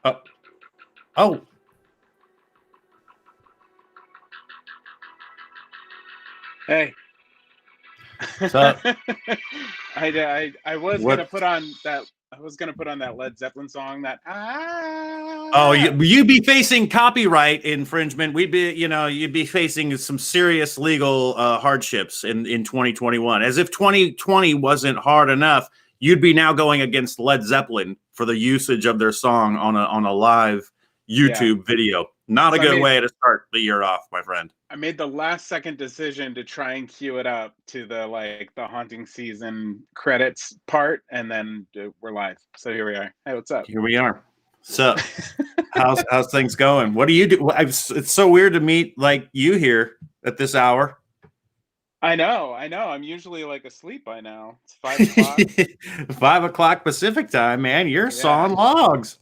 Oh, oh, Hey. so I was gonna what? put on that. I was gonna put on that Led Zeppelin song. That Oh, ah. you'd be facing copyright infringement. You'd be facing some serious legal hardships in 2021. As if 2020 wasn't hard enough, you'd be now going against Led Zeppelin for the usage of their song on a live Yeah. YouTube video. Not a So good way to start the year off, my friend. I made the last second decision to try and cue it up to the haunting season credits part, and then we're live. So here we are. Hey, what's up? Here we are. So, how's things going? What do you do? It's so weird to meet like you here at this hour. I know. I'm usually like asleep by now. It's 5 o'clock. 5 o'clock Pacific time, man. You're Yeah. sawing logs.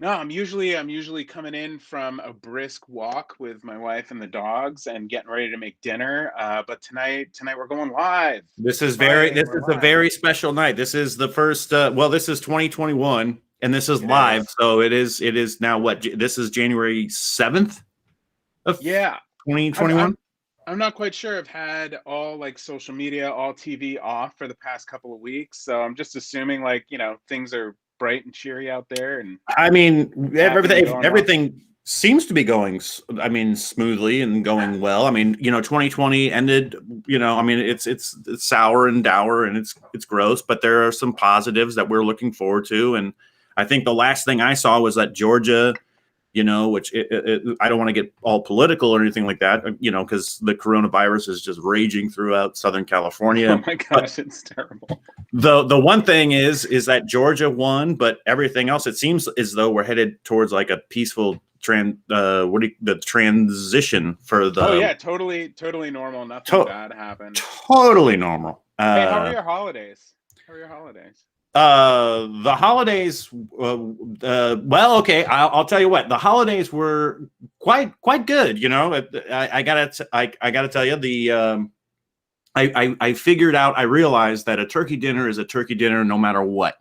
No, I'm usually coming in from a brisk walk with my wife and the dogs and getting ready to make dinner. But tonight we're going live. This It's is very Friday and this we're is a live. very special night. This is the first this is 2021 and this is It live. is. So it is now what this is January 7th of Yeah. I'm 2021. I'm I'm not quite sure. I've had all like social media, all TV off for the past couple of weeks. So I'm just assuming things are bright and cheery out there and I mean, happy and going well. everything seems to be going, I mean, smoothly and going well. I mean, 2020 ended, I mean, it's sour and dour and it's gross, but there are some positives that we're looking forward to. And I think the last thing I saw was that Georgia, which I don't want to get all political or anything like that, because the coronavirus is just raging throughout Southern California. Oh my gosh, it's terrible. The one thing is that Georgia won, but everything else, it seems as though we're headed towards like a peaceful the transition for the. Oh yeah, totally normal. Nothing bad happened. Totally normal. Hey, how are your holidays? How are your holidays? The holidays. Well, okay. I'll tell you what. The holidays were quite good. I gotta tell you I figured out. I realized that a turkey dinner is a turkey dinner no matter what.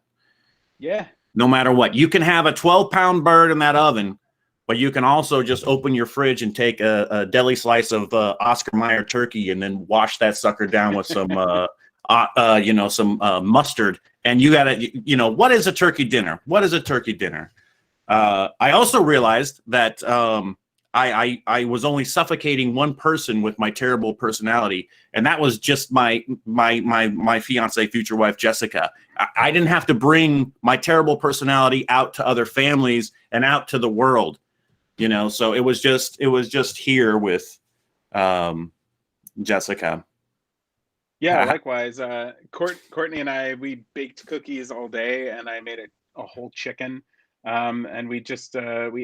Yeah. No matter what, you can have a 12-pound bird in that oven, but you can also just open your fridge and take a deli slice of Oscar Mayer turkey and then wash that sucker down with some mustard. And you gotta, what is a turkey dinner? What is a turkey dinner? I also realized that I was only suffocating one person with my terrible personality, and that was just my fiance, future wife, Jessica. I didn't have to bring my terrible personality out to other families and out to the world, So it was just here with Jessica. Yeah, likewise. Courtney and I, we baked cookies all day, and I made a whole chicken, and we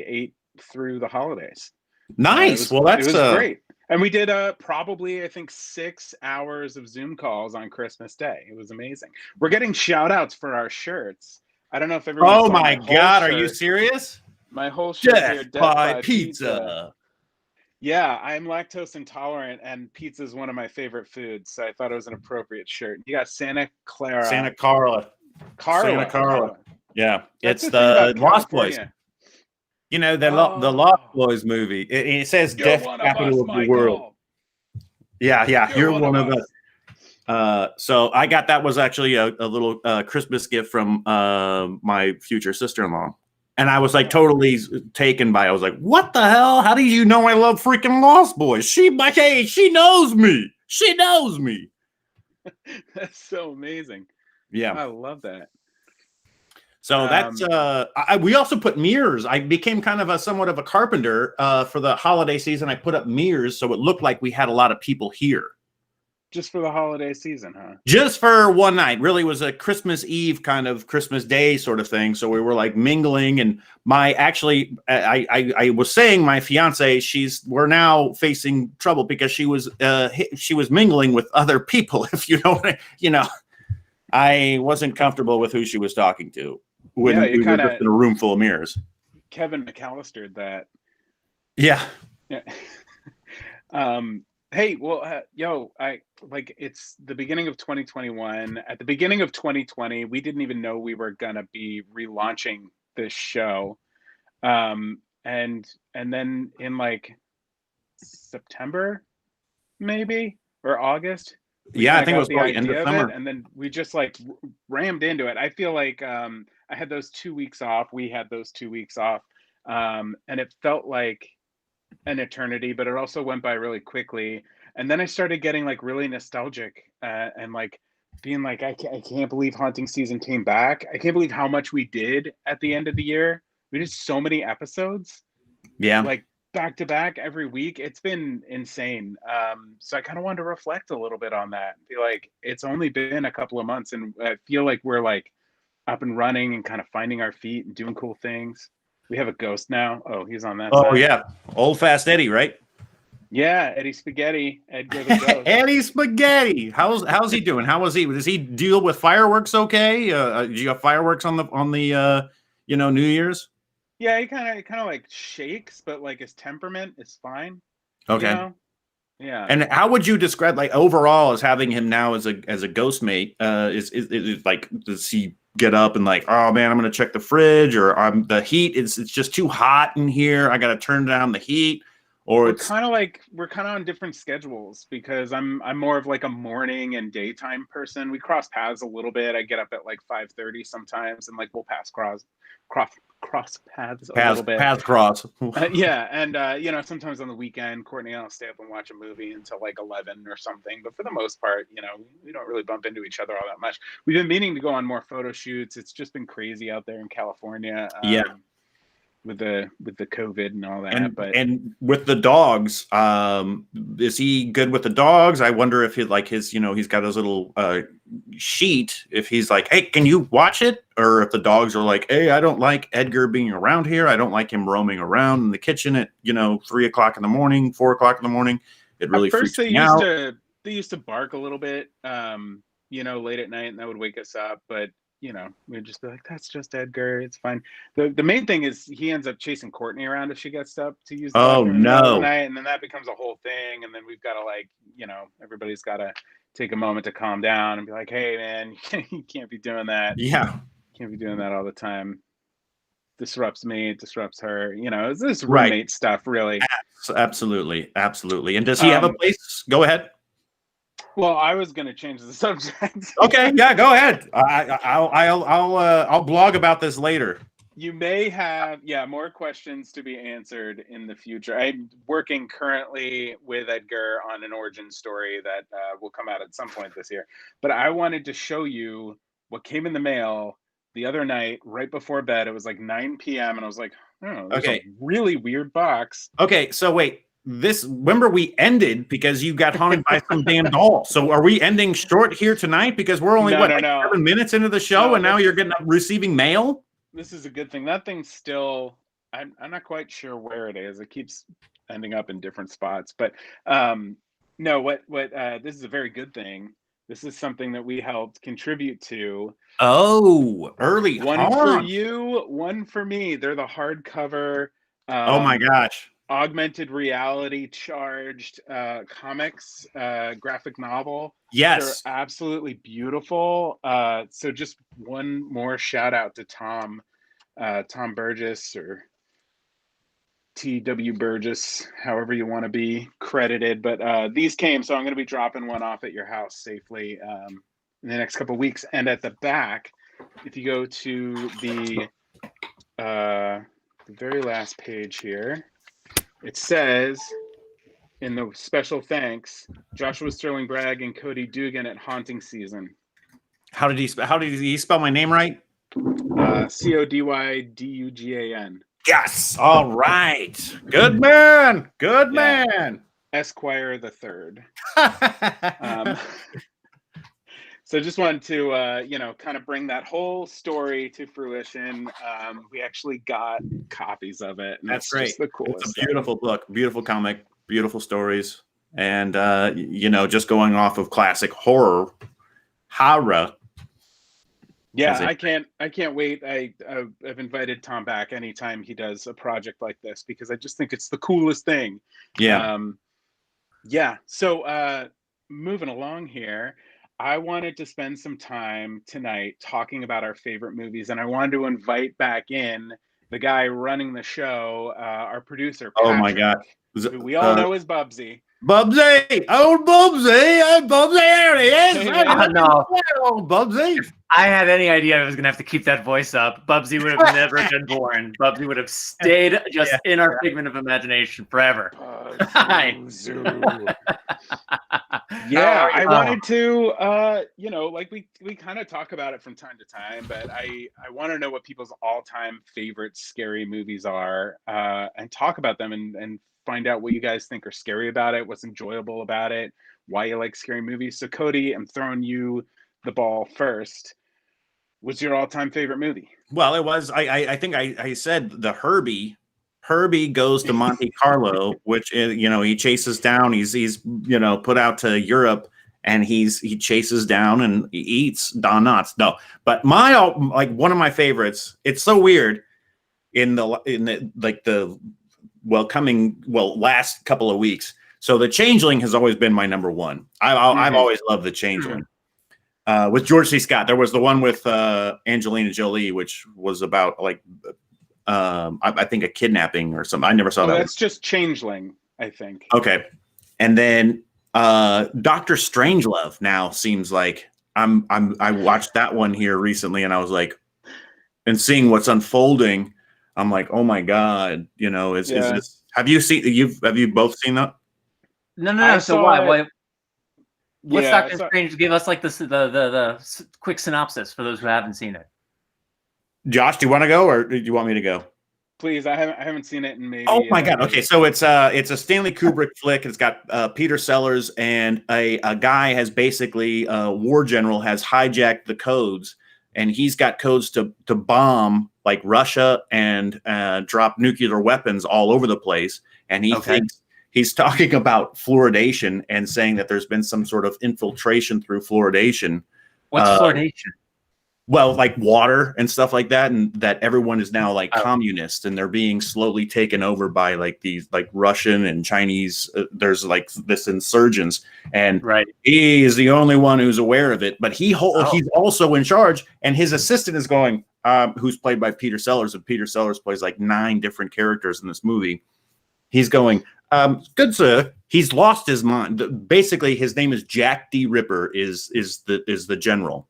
ate through the holidays. Nice. It was great, and we did probably I think 6 hours of Zoom calls on Christmas Day. It was amazing. We're getting shout outs for our shirts. I don't know if everyone. Oh saw my God, shirt. are you serious? My whole shirt here, Death by pizza. Yeah, I'm lactose intolerant, and pizza is one of my favorite foods. So I thought it was an appropriate shirt. You got Santa Carla. Santa Carla. Yeah, That's it's the Lost Boys. The Lost Boys movie. It says You're death one capital of us, of the world. Yeah, you're one of us. So I got that was actually a little Christmas gift from my future sister-in-law. And I was like totally taken by it. I was like, what the hell? How do you know I love freaking Lost Boys? She knows me. She knows me. That's so amazing. Yeah. I love that. So that's we also put mirrors. I became kind of somewhat of a carpenter for the holiday season. I put up mirrors so it looked like we had a lot of people here. Just for the holiday season, huh? Just for one night. Really was a Christmas Eve kind of Christmas Day sort of thing. So we were like mingling, and I was saying my fiance, we're now facing trouble because she was mingling with other people. If you know, I wasn't comfortable with who she was talking to when we were just in a room full of mirrors. Kevin McAllistered that. Yeah. Hey, well, it's the beginning of 2021. At the beginning of 2020, we didn't even know we were going to be relaunching this show. And then in like September, maybe, or August, we Yeah, I kind of think it got was the probably end of idea of it, summer. and then we just like rammed into it. I feel like I had those 2 weeks off. We had those 2 weeks off, and it felt like an eternity, but it also went by really quickly. And then I started getting like really nostalgic, and like being like, I can't believe haunting season came back. I can't believe how much we did at the end of the year. We did so many episodes, Yeah. like back to back every week. It's been insane. So I kind of wanted to reflect a little bit on that and be like, it's only been a couple of months, and I feel like we're like up and running and kind of finding our feet and doing cool things. We have a ghost now. Oh, he's on that Oh side. yeah, old fast Eddie, right? Yeah, Eddie Spaghetti, Edgar the Ghost. Eddie Spaghetti. How's he doing? How was he? Does he deal with fireworks okay? Did you have fireworks on the New Year's? Yeah, he kind of like shakes, but like his temperament is fine. You Okay. know? Yeah. And how would you describe like overall as having him now as a ghost mate? Is like does he get up and like, oh man, I'm gonna check the fridge, or the heat it's just too hot in here. I gotta turn down the heat, or We're it's kind of like we're kind of on different schedules because I'm more of like a morning and daytime person. We cross paths a little bit. I get up at like 5:30 sometimes, and like we'll cross cross paths a little bit. paths cross. Yeah, and sometimes on the weekend, Courtney and I'll stay up and watch a movie until like 11 or something. But for the most part, we don't really bump into each other all that much. We've been meaning to go on more photo shoots. It's just been crazy out there in California, Yeah. with the COVID and all that. And But and with the dogs, is he good with the dogs? I wonder if he like his, he's got his little sheet. If he's like, hey, can you watch it? Or if the dogs are like, hey, I don't like Edgar being around here. I don't like him roaming around in the kitchen at 3 o'clock in the morning, 4 o'clock in the morning. It at really first freaks me out. they used to bark a little bit, late at night, and that would wake us up. But we'd just be like, that's just Edgar. It's fine. The main thing is he ends up chasing Courtney around if she gets up to use the Oh bathroom in the middle of the no. night, and then that becomes a whole thing. And then we've got to like, everybody's got to take a moment to calm down and be like, hey man, you can't be doing that. Yeah. Can't be doing that all the time. Disrupts me, it disrupts her. It's this Right. roommate stuff, really. Absolutely. Absolutely. And does he have a Um, place? Go ahead. well, I was going to change the subject. Okay, yeah, go ahead. I'll blog about this later. You may have, more questions to be answered in the future. I'm working currently with Edgar on an origin story that will come out at some point this year. But I wanted to show you what came in the mail the other night, right before bed. It was like 9 p.m. And I was like, oh, there's a Okay. really weird box. Okay, so wait. Remember we ended because you got haunted by some damn doll. So are we ending short here tonight because we're only No, no, like no. 7 minutes into the show No, and now you're getting receiving mail? this is a good thing. That thing's still, I'm not quite sure where it is. It keeps ending up in different spots. But no, this is a very good thing. This is something that we helped contribute to. Oh, early One for haunt. you, one for me. They're the hardcover, Oh my gosh. augmented reality charged comics, graphic novel. They're Yes. absolutely beautiful. So just one more shout out to Tom Burgess, or TW Burgess, however you want to be credited. But these came, so I'm going to be dropping one off at your house safely in the next couple of weeks. And at the back, if you go to the very last page here, it says in the special thanks, Joshua Sterling Bragg and Cody Dugan at haunting season. How did he spell my name right? CODYDUGAN. Yes. All right. Good man. Good man. Esquire the Third. So just wanted to, kind of bring that whole story to fruition. We actually got copies of it. And That's great. Just the coolest. It's a beautiful book, beautiful comic, beautiful stories, and just going off of classic horror. Yeah, I can't wait. I've invited Tom back anytime he does a project like this because I just think it's the coolest thing. Yeah. So moving along here, I wanted to spend some time tonight talking about our favorite movies, and I wanted to invite back in the guy running the show, our producer Oh my God. Patrick, who we all know as Bubsy. Bubsy, old Bubsy, Bubsy, there he is. Hey, man. No. Old Bubsy. If I had any idea I was going to have to keep that voice up, Bubsy would have never been born. Bubsy would have stayed just in our figment of imagination forever. Yeah, I wanted to, you know, like we kind of talk about it from time to time, but I want to know what people's all-time favorite scary movies are, and talk about them and find out what you guys think are scary about it, what's enjoyable about it, why you like scary movies. So Cody, I'm throwing you the ball first. What's your all-time favorite movie? Well, it was, I think I said the Herbie. Herbie goes to Monte Carlo, which, you know, he chases down, he's you know, put out to Europe, and he chases down and he eats Don Knotts. No, but like one of my favorites, it's so weird in the last couple of weeks. So the Changeling has always been my number one. I've always loved the Changeling. With George C. Scott, there was the one with Angelina Jolie, which was about like I think a kidnapping or something. I never saw that. That's just Changeling, I think. Okay, and then Doctor Strangelove now seems like I watched that one here recently, and I was like, and seeing what's unfolding, I'm like, oh my God, you know, is this? Have you both seen that? No. So why? What's Doctor Strange? Give us like the quick synopsis for those who haven't seen it. Josh, do you want to go or do you want me to go? Please, I haven't seen it in maybe. Oh my God! Okay, so it's a Stanley Kubrick flick. It's got Peter Sellers, and a guy has basically war general has hijacked the codes, and he's got codes to bomb like Russia and drop nuclear weapons all over the place. And he thinks he's talking about fluoridation and saying that there's been some sort of infiltration through fluoridation. What's fluoridation? Well, like water and stuff like that, and that everyone is now like communist, and they're being slowly taken over by like these like Russian and Chinese. There's like this insurgents, and he is the only one who's aware of it. But he's also in charge, and his assistant is going, who's played by Peter Sellers, and Peter Sellers plays like 9 different characters in this movie. He's going, good sir. He's lost his mind. Basically, his name is Jack D. Ripper. Is the general.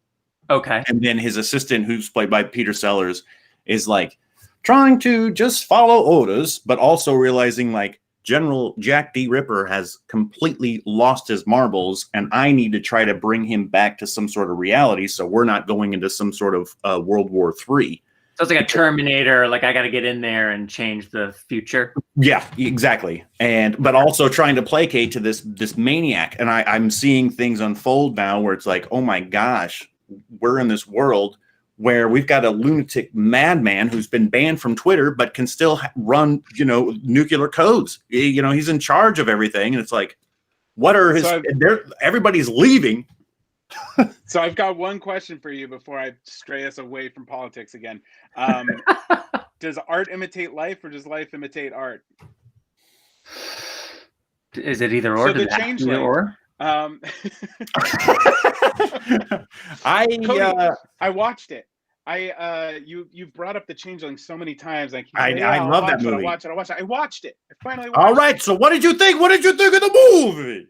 Okay. And then his assistant, who's played by Peter Sellers, is like trying to just follow orders, but also realizing like General Jack D. Ripper has completely lost his marbles, and I need to try to bring him back to some sort of reality, so we're not going into some sort of World War III. So it's like a Terminator, like I got to get in there and change the future. Yeah, exactly. But also trying to placate to this maniac. And I'm seeing things unfold now where it's like, oh my gosh, we're in this world where we've got a lunatic madman who's been banned from Twitter, but can still run, you know, nuclear codes. You know, he's in charge of everything. And it's like, what are his, everybody's leaving. So I've got one question for you before I stray us away from politics again. Does art imitate life, or does life imitate art? Is it either or? So the Changeling. Or? I watched it. You've brought up the Changeling so many times. I love that movie. I watched it. I finally watched All right. So what did you think? What did you think of the movie?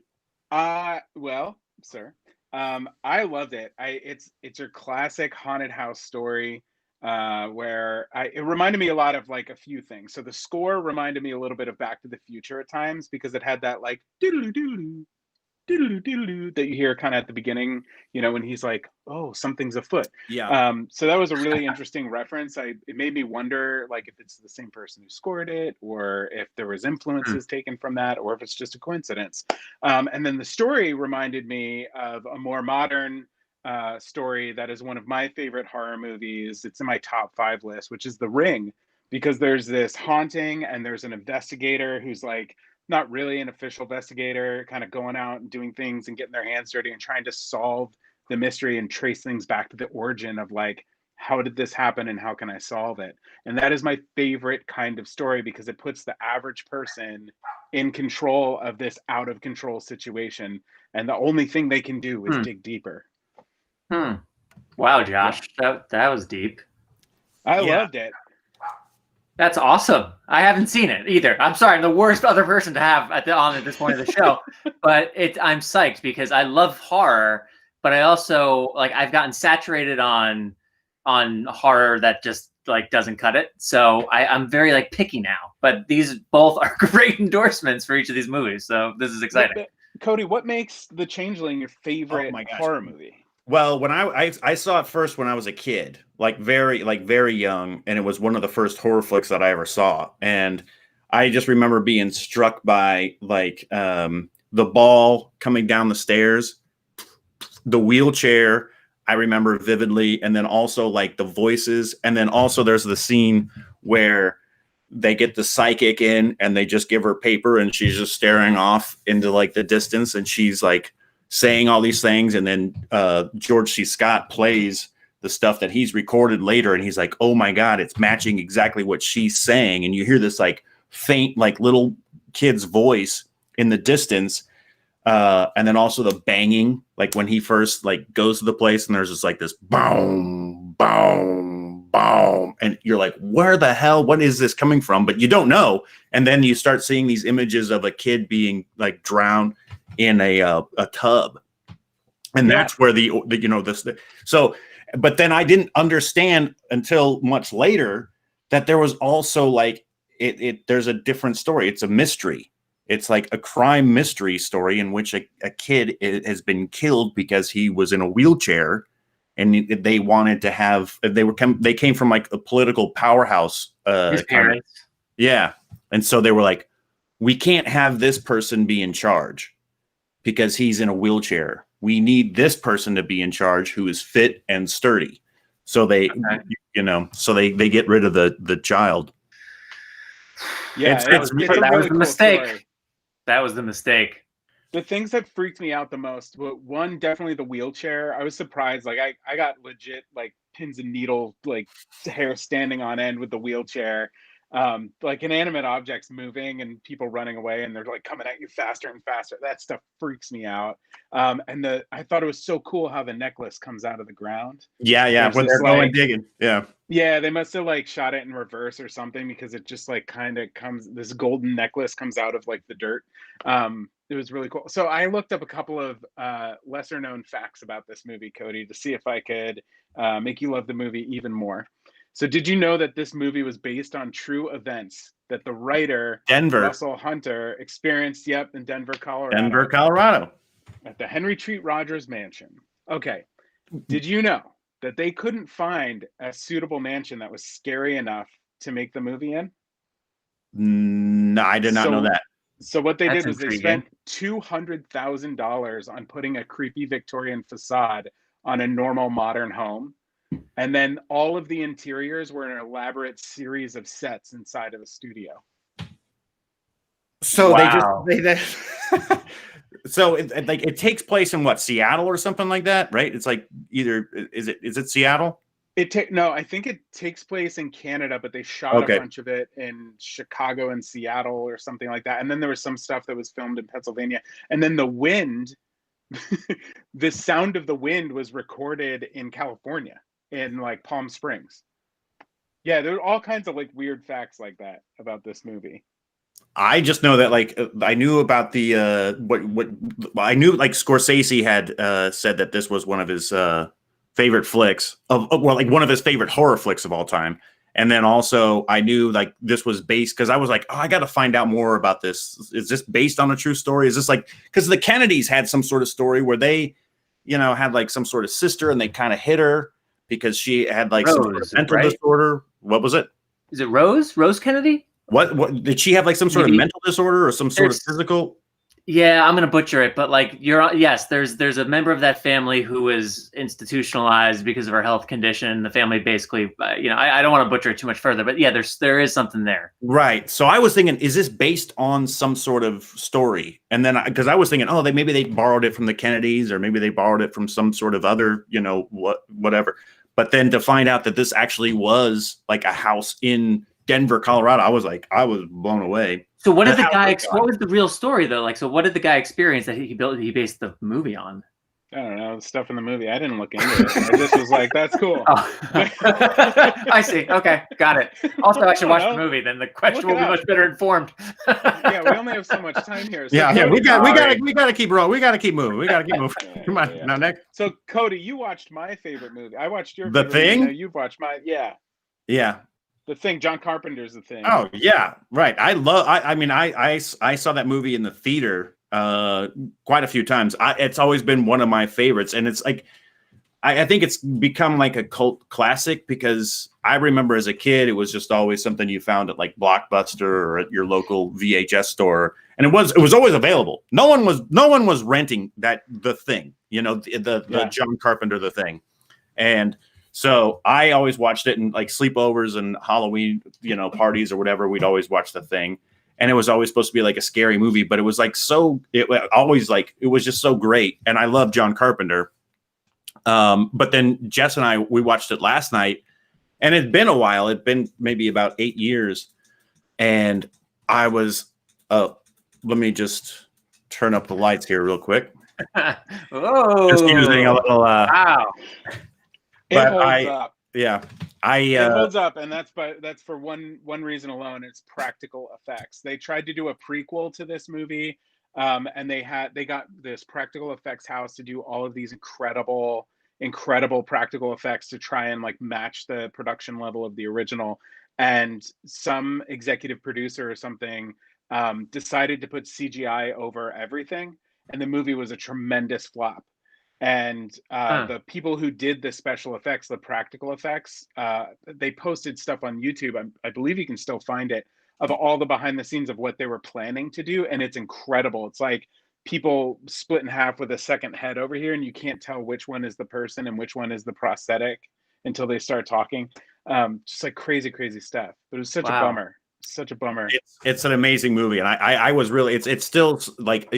Well, sir, I loved it. It's your classic haunted house story. Where it reminded me a lot of like a few things. So the score reminded me a little bit of Back to the Future at times, because it had that like doodle-doo doodle-doo that you hear kind of at the beginning, you know, when he's like, oh, something's afoot. Yeah. So that was a really interesting reference. It made me wonder like if it's the same person who scored it, or if there was influences taken from that, or if it's just a coincidence. And then the story reminded me of a more modern story that is one of my favorite horror movies. It's in my top 5 list, which is The Ring, because there's this haunting and there's an investigator who's like not really an official investigator, kind of going out and doing things and getting their hands dirty and trying to solve the mystery and trace things back to the origin of like, how did this happen and how can I solve it? And that is my favorite kind of story, because it puts the average person in control of this out of control situation, and the only thing they can do is dig deeper. Wow, Josh, that was deep. I loved it. That's awesome. I haven't seen it either. I'm sorry, I'm the worst other person to have on at this point of the show, but I'm psyched because I love horror, but I also I've gotten saturated on horror that just doesn't cut it. So I'm very picky now. But these both are great endorsements for each of these movies. So this is exciting. Cody, what makes The Changeling your favorite my gosh. horror movie? Well, when I saw it first when I was a kid, very young, and it was one of the first horror flicks that I ever saw. And I just remember being struck by the ball coming down the stairs, the wheelchair, I remember vividly, and then also the voices, and then also there's the scene where they get the psychic in and they just give her paper and she's just staring off into the distance, and she's saying all these things, and then George C. Scott plays the stuff that he's recorded later, and he's like, oh my God, it's matching exactly what she's saying. And you hear this faint little kid's voice in the distance, and then also the banging, when he first goes to the place, and there's just this boom, boom, boom, and you're like, where the hell, what is this coming from? But you don't know. And then you start seeing these images of a kid being drowned in a tub, and that's where so. But then I didn't understand until much later that there was also there's a different story. It's a mystery. It's a crime mystery story in which a kid has been killed because he was in a wheelchair, and they wanted to have they came from a political powerhouse. His parents. Yeah, and so they were like, we can't have this person be in charge because he's in a wheelchair. We need this person to be in charge who is fit and sturdy. So they, so they get rid of the child. Yeah, that was the mistake. Story. That was the mistake. The things that freaked me out the most, one, definitely the wheelchair. I was surprised. I got legit pins and needle, hair standing on end with the wheelchair. Inanimate objects moving and people running away, and they're coming at you faster and faster. That stuff freaks me out. And I thought it was so cool how the necklace comes out of the ground. Yeah, when they're going digging. Yeah, they must have shot it in reverse or something, because it just kind of comes, this golden necklace comes out of the dirt. It was really cool. So I looked up a couple of lesser known facts about this movie, Cody, to see if I could make you love the movie even more. So did you know that this movie was based on true events that the writer, Russell Hunter, experienced, in Denver, Colorado. At the Henry Treat Rogers Mansion. Okay. Did you know that they couldn't find a suitable mansion that was scary enough to make the movie in? No, I did not know that. So what they did was they spent $200,000 on putting a creepy Victorian facade on a normal modern home. And then all of the interiors were an elaborate series of sets inside of a studio. So so it takes place in what, Seattle or something like that, right? It's either is it Seattle? No, I think it takes place in Canada, but they shot a bunch of it in Chicago and Seattle or something like that. And then there was some stuff that was filmed in Pennsylvania. And then the wind, the sound of the wind was recorded in California, in Palm Springs. Yeah, there are all kinds of weird facts like that about this movie. I just know that I knew about the what I knew Scorsese had said that this was one of his favorite flicks one of his favorite horror flicks of all time. And then also I knew this was based, because I was I got to find out more about this. Is this based on a true story? Is this because the Kennedys had some sort of story where they, had some sort of sister, and they kind of hit her because she had some sort of mental disorder. What was it? Is it Rose? Rose Kennedy? What did she have some sort of mental disorder or some sort of physical? Yeah, I'm gonna butcher it, but yes, there's a member of that family who was institutionalized because of her health condition. The family basically, I don't want to butcher it too much further, but yeah, there is something there. Right. So I was thinking, is this based on some sort of story? And then because I was thinking, maybe they borrowed it from the Kennedys, or maybe they borrowed it from some sort of other, whatever. But then to find out that this actually was a house in Denver, Colorado, I was blown away. So what did the guy? What was the real story though? So what did the guy experience that he based the movie on? I don't know, stuff in the movie. I didn't look into it. I just was like, that's cool. Oh. I see. Okay, got it. Also, I should watch the know. movie. Then the question Look will it be up. much better informed. Yeah, we only have so much time here. So Yeah, Cody, we gotta keep rolling. We gotta keep moving. We gotta keep moving. Yeah, Come on, yeah. now next. So Cody, you watched my favorite movie. I watched your The favorite movie. Thing? Now you've watched my Yeah. The Thing. John Carpenter's The Thing. Oh yeah, right. I mean, I saw that movie in the theater quite a few times. It's always been one of my favorites, and it's like I think it's become like a cult classic because I remember as a kid, it was just always something you found at like Blockbuster or at your local VHS store, and it was always available. No one was renting The Thing, the John Carpenter The Thing, and so I always watched it in like sleepovers and Halloween, parties or whatever. We'd always watch The Thing, and it was always supposed to be like a scary movie, but it was like it was just so great, and I love John Carpenter. But then Jess and we watched it last night, and it'd been a while. It'd been maybe about 8 years, and I was let me just turn up the lights here real quick. Oh, Just using a little wow. It but holds up. Yeah. It holds up, and that's for one reason alone. It's practical effects. They tried to do a prequel to this movie, and they got this practical effects house to do all of these incredible practical effects to try and like match the production level of the original. And some executive producer or something decided to put CGI over everything, and the movie was a tremendous flop. And the people who did the special effects, the practical effects, they posted stuff on YouTube. I believe you can still find it, of all the behind the scenes of what they were planning to do. And it's incredible. It's like people split in half with a second head over here, and you can't tell which one is the person and which one is the prosthetic until they start talking. Just like crazy stuff. But it was such a bummer. Such a bummer. It's an amazing movie, and I was really it's still like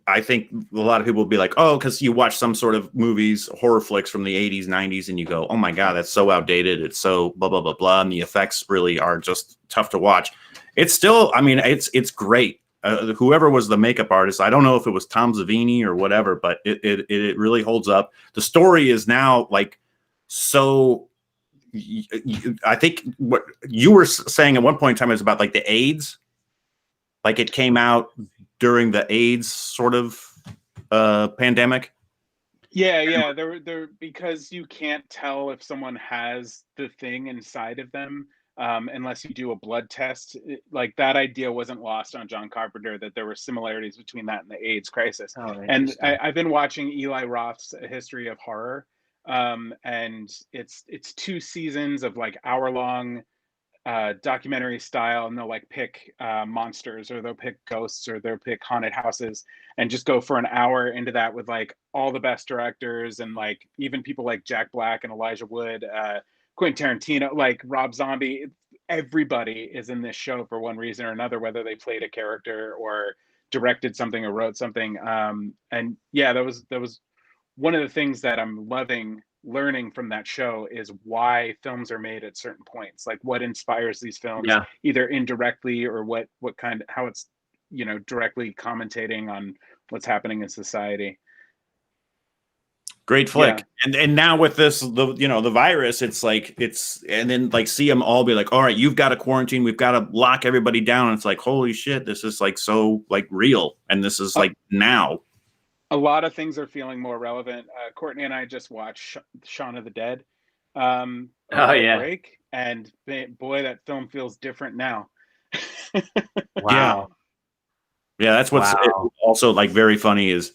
I think a lot of people will be like, oh, because you watch some sort of movies, horror flicks from the 80s, 90s, and you go, oh my god, that's so outdated. It's so blah blah blah blah, and the effects really are just tough to watch. It's still, I mean, it's great. Whoever was the makeup artist, I don't know if it was Tom Savini or whatever, but it really holds up. The story is now like so. I think what you were saying at one point in time is about like the AIDS, like it came out during the AIDS sort of pandemic. Yeah. There because you can't tell if someone has the thing inside of them unless you do a blood test. Like that idea wasn't lost on John Carpenter, that there were similarities between that and the AIDS crisis. And I've been watching Eli Roth's History of Horror. And it's 2 seasons of like hour-long documentary style, and they'll like pick monsters, or they'll pick ghosts, or they'll pick haunted houses, and just go for an hour into that with like all the best directors, and like even people like Jack Black and Elijah Wood, Quentin Tarantino, like Rob Zombie. Everybody is in this show for one reason or another, whether they played a character or directed something or wrote something. And yeah, that was one of the things that I'm learning from that show, is why films are made at certain points, like what inspires these films, either indirectly or how it's, directly commentating on what's happening in society. Great flick. Yeah. And now with this, the virus, it's like, and then like see them all be like, all right, you've got to quarantine. We've got to lock everybody down. And it's like, holy shit, this is like so like real. And this is like now. A lot of things are feeling more relevant. Courtney and I just watched Shaun of the Dead break, and boy, that film feels different now. Wow. Yeah, that's what's also like very funny is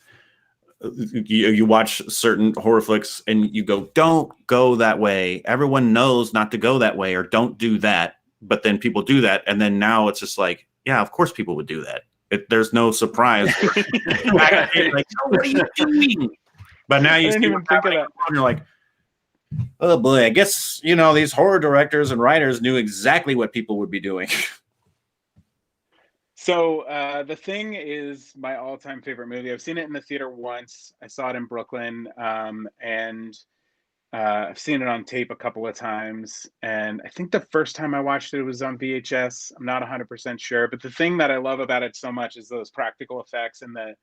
you watch certain horror flicks and you go, don't go that way. Everyone knows not to go that way, or don't do that. But then people do that, and then now it's just like, yeah, of course people would do that. There's no surprise. Like, oh, what are you doing? But now you see think of that. And you're like, oh boy, I guess these horror directors and writers knew exactly what people would be doing. So The Thing is my all-time favorite movie. I've seen it in the theater once. I saw it in Brooklyn, and I've seen it on tape a couple of times, and I think the first time I watched it was on VHS. I'm not 100% sure, but the thing that I love about it so much is those practical effects and the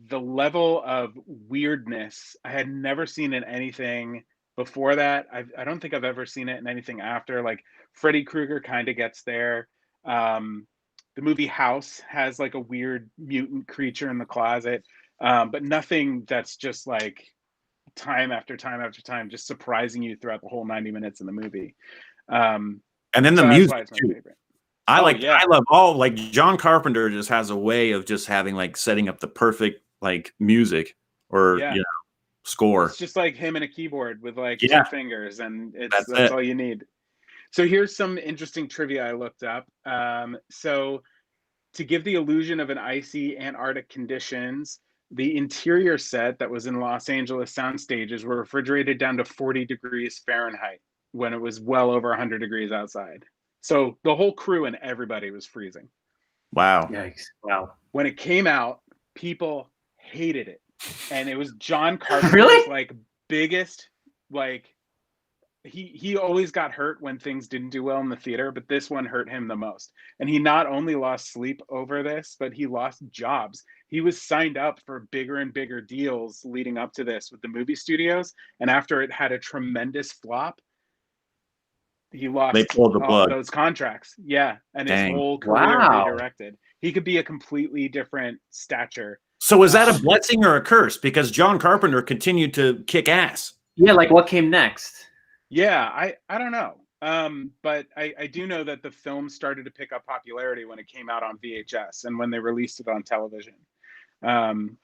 the level of weirdness I had never seen in anything before that. I don't think I've ever seen it in anything after. Like Freddy Krueger kind of gets there. The movie House has like a weird mutant creature in the closet, but nothing that's just like time after time after time, just surprising you throughout the whole 90 minutes in the movie. And then the So that's why music it's my too. favorite. I love all, like, John Carpenter just has a way of just having, like, setting up the perfect, like, music or Yeah. score. It's just like him and a keyboard with like Yeah. 2 fingers, and That's that's it. all you need. So here's some interesting trivia I looked up. So to give the illusion of an icy Antarctic conditions, the interior set that was in Los Angeles sound stages were refrigerated down to 40 degrees Fahrenheit when it was well over 100 degrees outside. So the whole crew and everybody was freezing. Wow. Yikes! Wow. When it came out, people hated it, and it was John Carpenter's Really? like biggest, like, he always got hurt when things didn't do well in the theater, but this one hurt him the most. And he not only lost sleep over this, but he lost jobs. He was signed up for bigger and bigger deals leading up to this with the movie studios, and after it had a tremendous flop, he lost They pulled the all plug. those contracts. Yeah, and his Dang. whole career Wow. redirected. He could be a completely different stature. So is that a blessing or a curse? Because John Carpenter continued to kick ass. Yeah, like what came next? Yeah, I don't know. But I do know that the film started to pick up popularity when it came out on VHS and when they released it on television.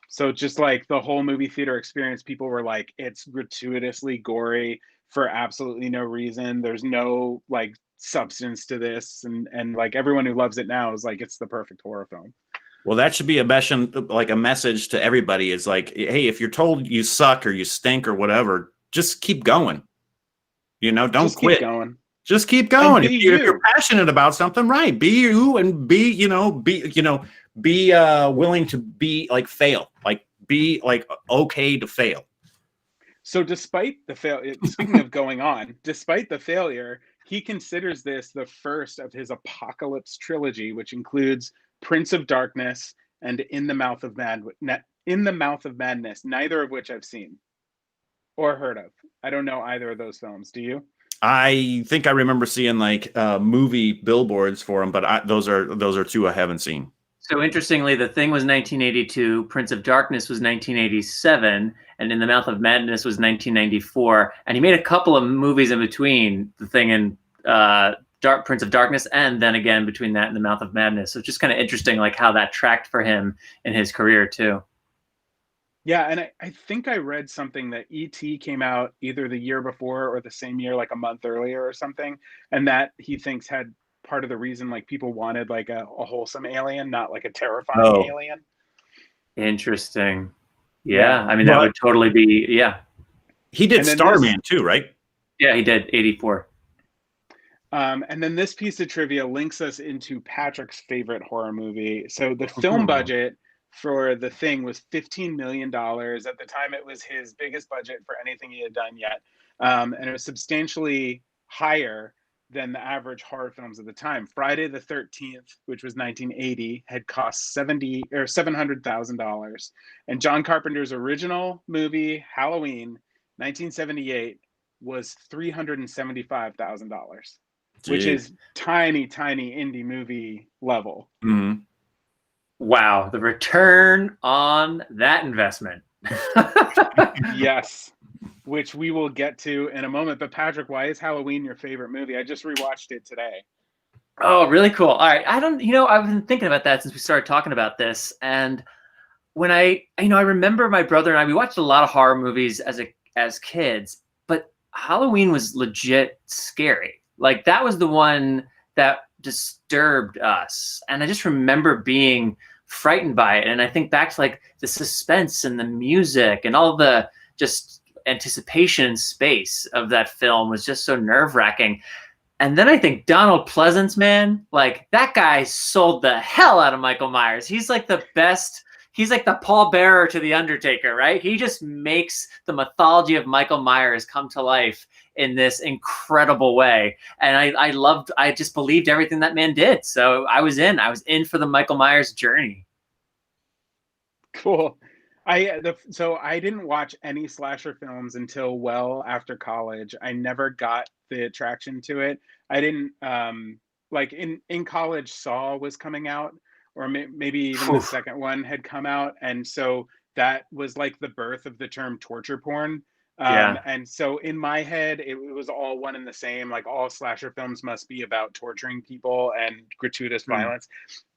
So just like the whole movie theater experience, people were like, it's gratuitously gory for absolutely no reason. There's no like substance to this, and like everyone who loves it now is like, it's the perfect horror film. Well, that should be a message to everybody. Is like, hey, if you're told you suck or you stink or whatever, just keep going. Don't Just quit. keep going. Just keep going. And If you're passionate about something, right? Be you, and be willing to be like fail. Like be like okay to fail. So despite the speaking of going on, despite the failure, he considers this the first of his apocalypse trilogy, which includes Prince of Darkness and In the Mouth of Madness, neither of which I've seen or heard of. I don't know either of those films. Do you? I think I remember seeing like movie billboards for them, but those are two I haven't seen. So interestingly, The Thing was 1982, Prince of Darkness was 1987, and In the Mouth of Madness was 1994. And he made a couple of movies in between The Thing and Prince of Darkness, and then again between that and The Mouth of Madness. So it's just kind of interesting, like how that tracked for him in his career too. Yeah, and I think I read something that E.T. came out either the year before or the same year, like a month earlier or something, and that he thinks had part of the reason like people wanted like a wholesome alien, not like a terrifying alien. Interesting. Yeah, I mean that would totally be He did Starman too, right? Yeah, he did 84. And then this piece of trivia links us into Patrick's favorite horror movie. So the film budget for The Thing was $15 million. At the time, it was his biggest budget for anything he had done yet. And it was substantially higher than the average horror films at the time. Friday the 13th, which was 1980, had cost $700,000. And John Carpenter's original movie, Halloween, 1978, was $375,000, which is tiny indie movie level. Mm-hmm. Wow, the return on that investment. Yes, which we will get to in a moment. But Patrick, why is Halloween your favorite movie? I just rewatched it today. Oh, really cool. All right. I've been thinking about that since we started talking about this. And when I remember my brother and I, we watched a lot of horror movies as kids, but Halloween was legit scary. Like that was the one that disturbed us. And I just remember being frightened by it. And I think back to like the suspense and the music and all the just anticipation space of that film was just so nerve-wracking. And then I think Donald Pleasance, man, like that guy sold the hell out of Michael Myers. He's like the best. He's like the pallbearer to the Undertaker, right? He just makes the mythology of Michael Myers come to life in this incredible way. And I just believed everything that man did. So I was in for the Michael Myers journey. Cool. So I didn't watch any slasher films until well after college. I never got the attraction to it. I didn't like in college Saw was coming out, or maybe even the Phew. second one had come out, and so that was like the birth of the term torture porn. Yeah. And so in my head, it was all one and the same. Like all slasher films must be about torturing people and gratuitous violence.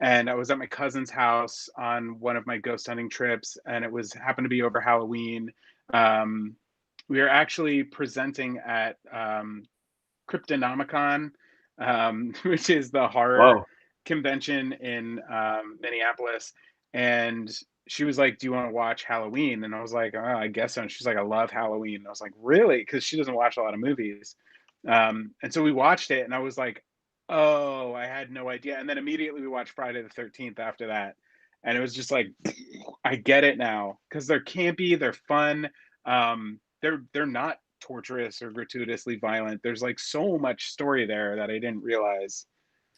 And I was at my cousin's house on one of my ghost hunting trips, and it was happened to be over Halloween. We were actually presenting at Cryptonomicon, which is the horror Whoa. convention in Minneapolis, and she was like, "Do you want to watch Halloween?" And I was like, "Oh, I guess so." And she's like, "I love Halloween." And I was like, "Really?" Because she doesn't watch a lot of movies. And so we watched it, and I was like, "Oh, I had no idea." And then immediately we watched Friday the 13th after that, and it was just like, I get it now because they're campy, they're fun, they're not torturous or gratuitously violent. There's like so much story there that I didn't realize.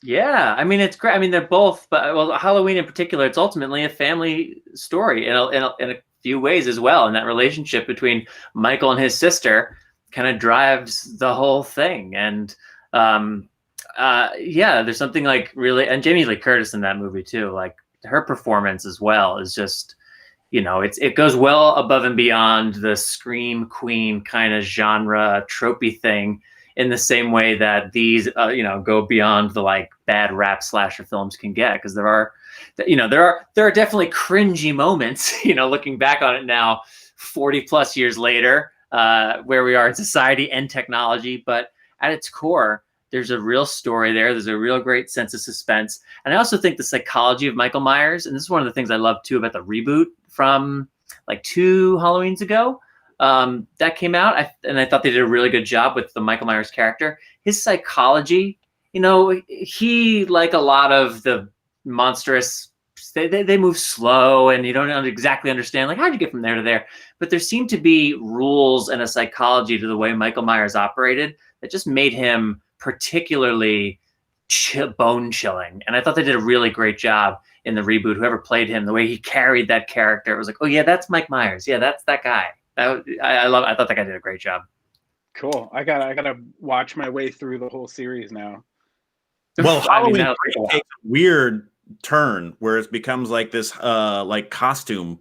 Yeah, I mean it's great. I mean they're both, but well, Halloween in particular, it's ultimately a family story in a few ways as well. And that relationship between Michael and his sister kind of drives the whole thing. And yeah, there's something like really, and Jamie Lee Curtis in that movie too. Like her performance as well is just, it goes well above and beyond the scream queen kind of genre tropey thing, in the same way that these go beyond the like bad rap slasher films can get, because there are definitely cringy moments, looking back on it now 40 plus years later, where we are in society and technology, but at its core there's a real story there. There's a real great sense of suspense. And I also think the psychology of Michael Myers, and this is one of the things I love too about the reboot from like 2 Halloweens ago, that came out, and I thought they did a really good job with the Michael Myers character. His psychology, he, like a lot of the monstrous, they move slow, and you don't exactly understand, like, how'd you get from there to there? But there seemed to be rules and a psychology to the way Michael Myers operated that just made him particularly bone chilling. And I thought they did a really great job in the reboot. Whoever played him, the way he carried that character, it was like, oh yeah, that's Mike Myers. Yeah, that's that guy. I thought that guy did a great job. Cool. I gotta watch my way through the whole series now. Well, Halloween takes takes a weird turn where it becomes like this like costume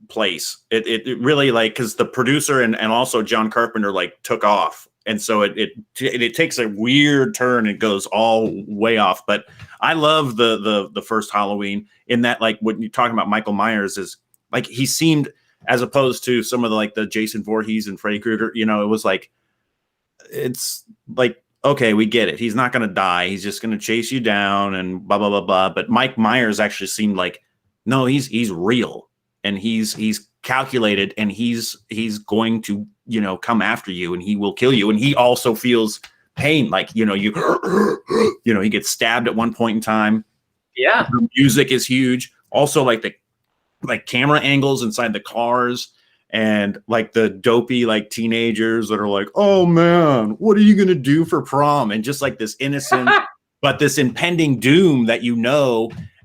place. It really, like, because the producer and also John Carpenter like took off, and so it takes a weird turn. It goes all way off. But I love the first Halloween in that, like, when you're talking about Michael Myers, is like he seemed, as opposed to some of the Jason Voorhees and Freddy Krueger, it was like, it's like, okay, we get it. He's not going to die. He's just going to chase you down and blah, blah, blah, blah. But Mike Myers actually seemed like, no, he's real, and he's calculated, and he's going to, come after you, and he will kill you. And he also feels pain. Like, he gets stabbed at one point in time. Yeah. The music is huge. Also, like the camera angles inside the cars, and like the dopey like teenagers that are like, oh man, what are you gonna do for prom? And just like this innocent but this impending doom that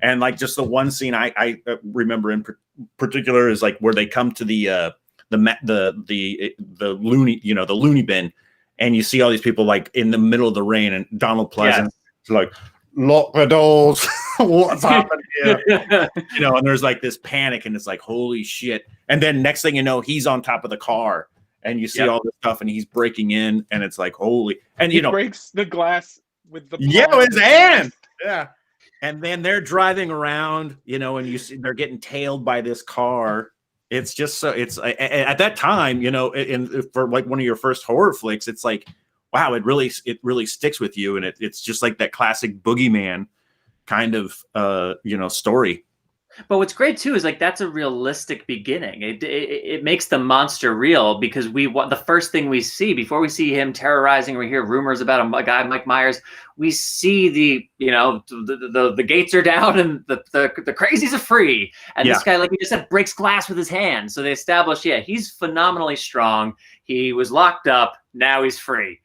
and like just the one scene I remember in particular is like where they come to the loony, the loony bin, and you see all these people like in the middle of the rain, and Donald Pleasant is like, lock the doors. What's happening here? And there's like this panic, and it's like, holy shit. And then next thing you know, he's on top of the car, and you see all this stuff, and he's breaking in, and it's like, holy. And he breaks the glass with the with his hand. Yeah. And then they're driving around, and you see they're getting tailed by this car. It's just so, it's at that time, for like one of your first horror flicks, it's like, wow, it really sticks with you. And it's just like that classic boogeyman kind of, story. But what's great too is like that's a realistic beginning. It makes the monster real, because the first thing we see before we see him terrorizing, or we hear rumors about a guy Mike Myers, we see the gates are down and the crazies are free, and this guy, like we just said, breaks glass with his hand. So they establish, he's phenomenally strong. He was locked up, now he's free.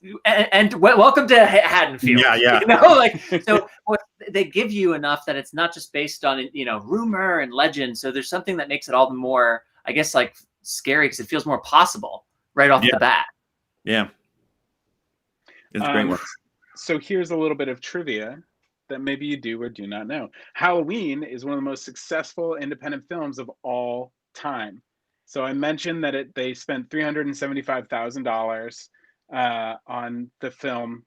welcome to Haddonfield. Yeah. You know, like, so what they give you enough that it's not just based on, you know, rumor and legend. So there's something that makes it all the more, I guess, like scary because it feels more possible right off the bat. Yeah. It's great work. So here's a little bit of trivia that maybe you do or do not know. Halloween is one of the most successful independent films of all time. So I mentioned that they spent $375,000 on the film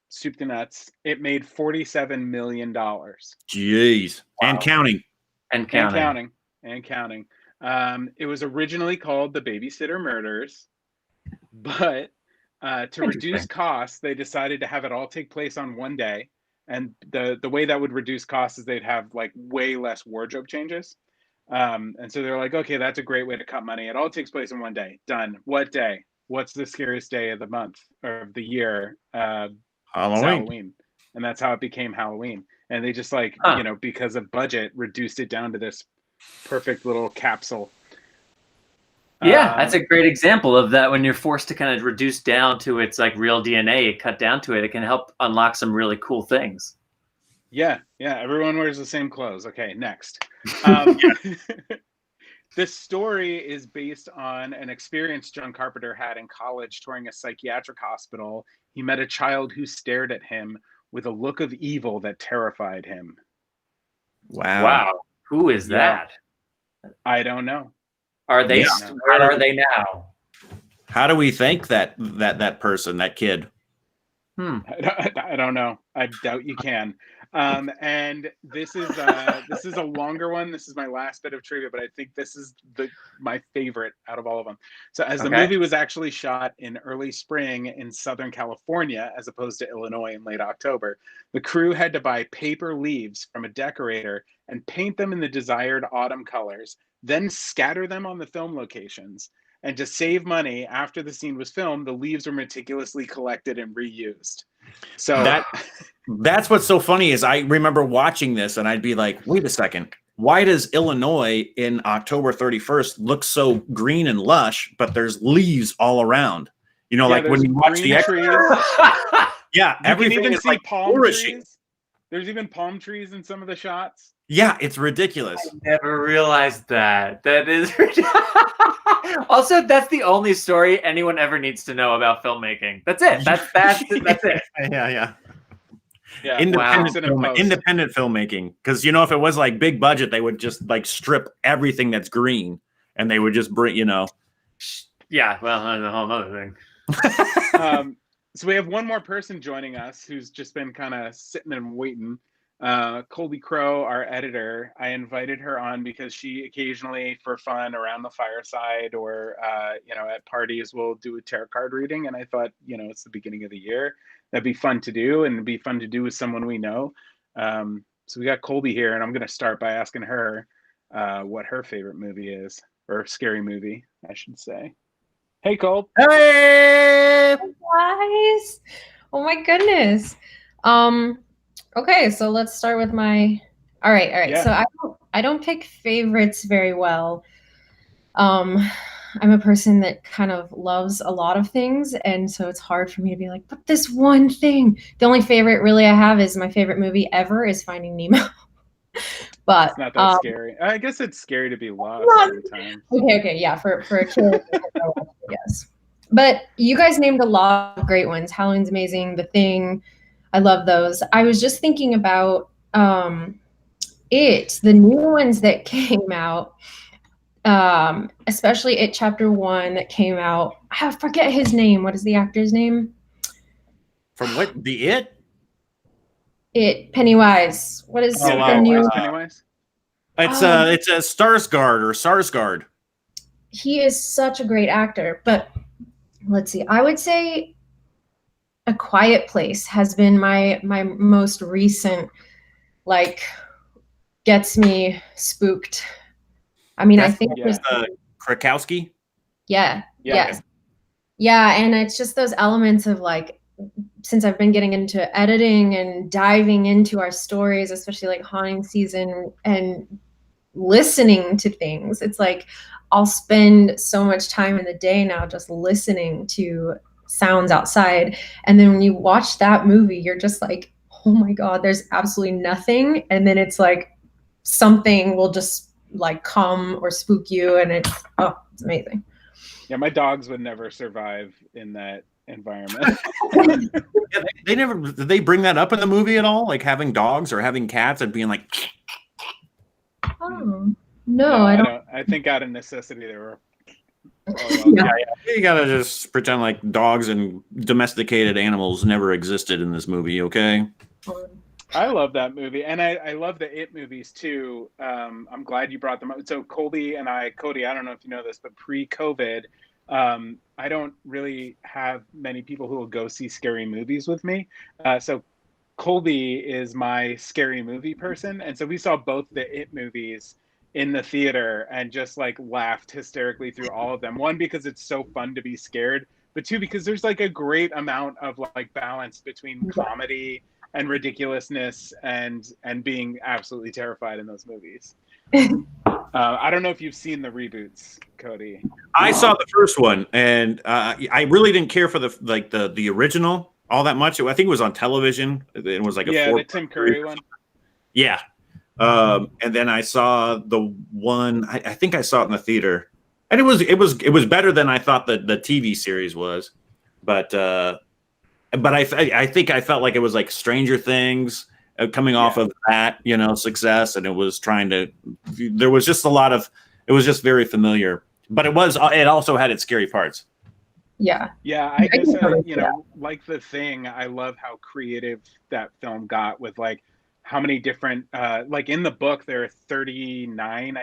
Soup to Nuts. It made $47 million. Jeez. Wow. And counting. It was originally called The Babysitter Murders, but to reduce costs, they decided to have it all take place on one day. And the way that would reduce costs is they'd have like way less wardrobe changes. And so they're like, okay, that's a great way to cut money. It all takes place in one day. Done. What day? What's the scariest day of the month or of the year? Halloween. And that's how it became Halloween. And they just like, you know, because of budget, reduced it down to this perfect little capsule. Yeah, that's a great example of that. When you're forced to kind of reduce down to its like real DNA, cut down to it, it can help unlock some really cool things. Yeah. Everyone wears the same clothes. Okay, next. This story is based on an experience John Carpenter had in college touring a psychiatric hospital. He met a child who stared at him with a look of evil that terrified him. Wow. Who is that? I don't know. Are they? Where are they now? How do we thank that person, that kid? I don't know. I doubt you can. And this is a longer one. This is my last bit of trivia, but I think this is my favorite out of all of them. So as the movie was actually shot in early spring in Southern California, as opposed to Illinois in late October, the crew had to buy paper leaves from a decorator and paint them in the desired autumn colors, then scatter them on the film locations. And to save money, after the scene was filmed, the leaves were meticulously collected and reused. So that's what's so funny is I remember watching this and I'd be like, wait a second, why does Illinois in October 31st look so green and lush, but there's leaves all around? You know, like when you watch the trees. Yeah, everything is like palm trees. There's even palm trees in some of the shots. Yeah, it's ridiculous. I never realized that. That is ridiculous. Also, that's the only story anyone ever needs to know about filmmaking. That's it. That's it. Yeah. Independent filmmaking. Because, you know, if it was like big budget, they would just like strip everything that's green and they would just bring, you know. Yeah, well, that's a whole other thing. So we have one more person joining us who's just been kind of sitting and waiting. Colby Crow, our editor, I invited her on because she occasionally, for fun, around the fireside or you know, at parties, will do a tarot card reading. And I thought, you know, it's the beginning of the year. That'd be fun to do, and it'd be fun to do with someone we know. So we got Colby here, and I'm going to start by asking her what her favorite movie is, or scary movie, I should say. Hey, Cole. Hey, guys. Oh my goodness. Okay, so let's start with my. All right. Yeah. So I don't pick favorites very well. I'm a person that kind of loves a lot of things, and so it's hard for me to be like, but this one thing. The only favorite really I have is my favorite movie ever is Finding Nemo. But it's not that scary. I guess it's scary to be lost sometimes. Okay, yeah, for a kid, yes. But you guys named a lot of great ones. Halloween's amazing. The Thing, I love those. I was just thinking about the new ones that came out, especially It Chapter 1 that came out. I forget his name. What is the actor's name? From what? The It? It Pennywise. What is the new Pennywise? It's a Sarsgaard. He is such a great actor, but let's see. I would say A Quiet Place has been my most recent, like, gets me spooked. I mean, I think it was Krakowski. Yeah. And it's just those elements of, like, since I've been getting into editing and diving into our stories, especially like haunting season, and listening to things, it's like I'll spend so much time in the day now just listening to sounds outside. And then when you watch that movie, you're just like, oh my God, there's absolutely nothing. And then it's like something will just like come or spook you, and it's amazing. Yeah, my dogs would never survive in that environment. Yeah, they never did they bring that up in the movie at all? Like having dogs or having cats and being like, Oh no, I don't. I think out of necessity they were. Yeah. you gotta just pretend like dogs and domesticated animals never existed in this movie, okay? I love that movie, and I love the It movies too. I'm glad you brought them up. So Cody, I don't know if you know this, but pre-COVID, I don't really have many people who will go see scary movies with me. So Colby is my scary movie person, and so we saw both the It movies in the theater and just like laughed hysterically through all of them. One, because it's so fun to be scared, but two, because there's like a great amount of like balance between comedy and ridiculousness and being absolutely terrified in those movies. I don't know if you've seen the reboots, Cody. I saw the first one, and I really didn't care for the original all that much. I think it was on television. It was like the Tim Curry one. Yeah. And then I saw the one. I think I saw it in the theater, and it was better than I thought the TV series was. But I think I felt like it was like Stranger Things coming off of that, success, and it was trying to. There was just a lot of. It was just very familiar, but it also had its scary parts. Yeah. Yeah, I guess like The Thing. I love how creative that film got with like how many different like in the book there are 39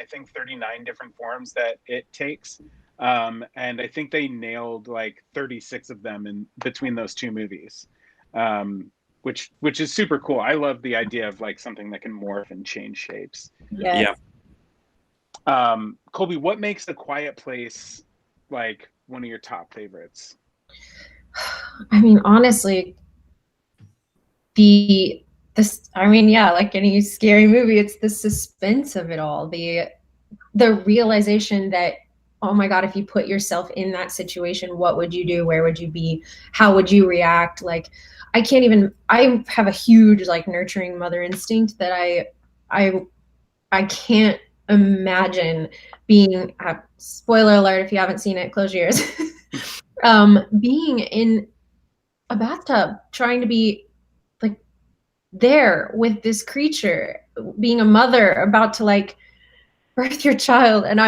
different forms that it takes, and I think they nailed like 36 of them in between those two movies, which is super cool. I love the idea of like something that can morph and change shapes. Yeah. Colby, what makes A Quiet Place like one of your top favorites? I mean, honestly, like any scary movie, it's the suspense of it all, the realization that, oh my God, if you put yourself in that situation, what would you do? Where would you be? How would you react? Like, I have a huge like nurturing mother instinct that I can't imagine being, spoiler alert if you haven't seen it, close your ears, being in a bathtub trying to be like there with this creature, being a mother about to like birth your child, and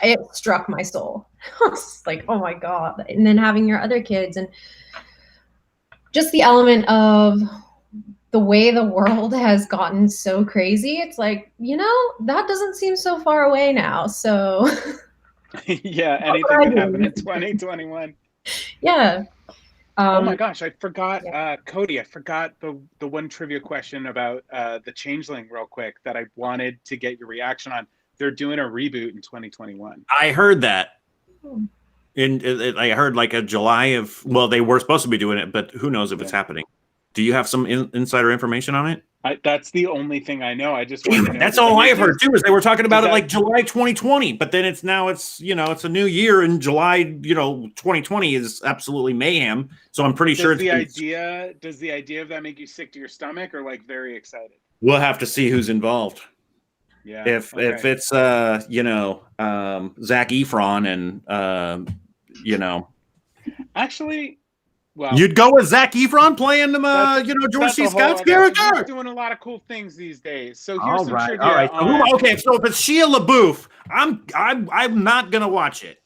it struck my soul. I was like, oh my God. And then having your other kids and just the element of the way the world has gotten so crazy, it's like, that doesn't seem so far away now. So yeah, anything can happen in 2021. Yeah. Oh my gosh, I forgot, Cody, I forgot the one trivia question about the Changeling real quick that I wanted to get your reaction on. They're doing a reboot in 2021. I heard that. I heard like a July they were supposed to be doing it, but who knows if it's happening. Do you have some insider information on it? That's the only thing I know. I just want to know. That's all I have heard too. Is they were talking about it like July 2020, but then it's a new year, and July 2020 is absolutely mayhem. So I'm pretty sure. Does the idea of that make you sick to your stomach or like very excited? We'll have to see who's involved. Yeah. If it's Zac Efron and actually. Well, you'd go with Zac Efron playing George C. Scott's character. He's doing a lot of cool things these days. So here's some trivia. All right. So if it's Shia LaBeouf, I'm not gonna watch it.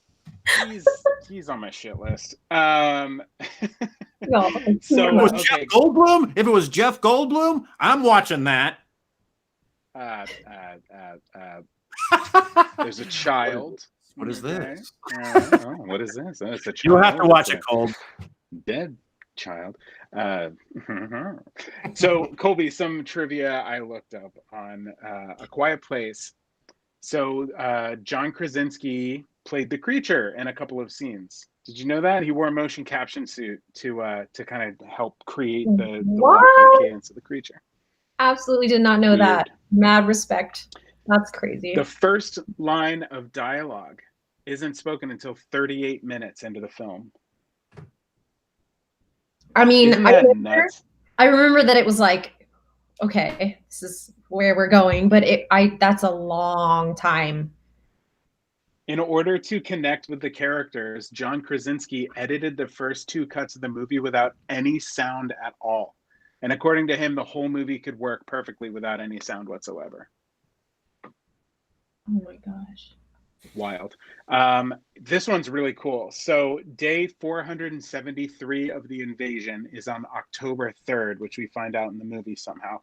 He's on my shit list. So if it was Jeff Goldblum, I'm watching that. There's a child. What is this? What is this? It's a child. You'll have to watch it, Cole. Dead child. So Colby, some trivia I looked up on A Quiet Place. So John Krasinski played the creature in a couple of scenes. Did you know that? He wore a motion caption suit to kind of help create the walking cadence of the creature. Absolutely did not know that. Mad respect. That's crazy. The first line of dialogue isn't spoken until 38 minutes into the film. I mean, Isn't that nuts? I remember that it was like, okay, this is where we're going, but that's a long time. In order to connect with the characters, John Krasinski edited the first 2 cuts of the movie without any sound at all. And according to him, the whole movie could work perfectly without any sound whatsoever. Oh my gosh. Wild. This one's really cool. So day 473 of the invasion is on October 3rd, which we find out in the movie somehow.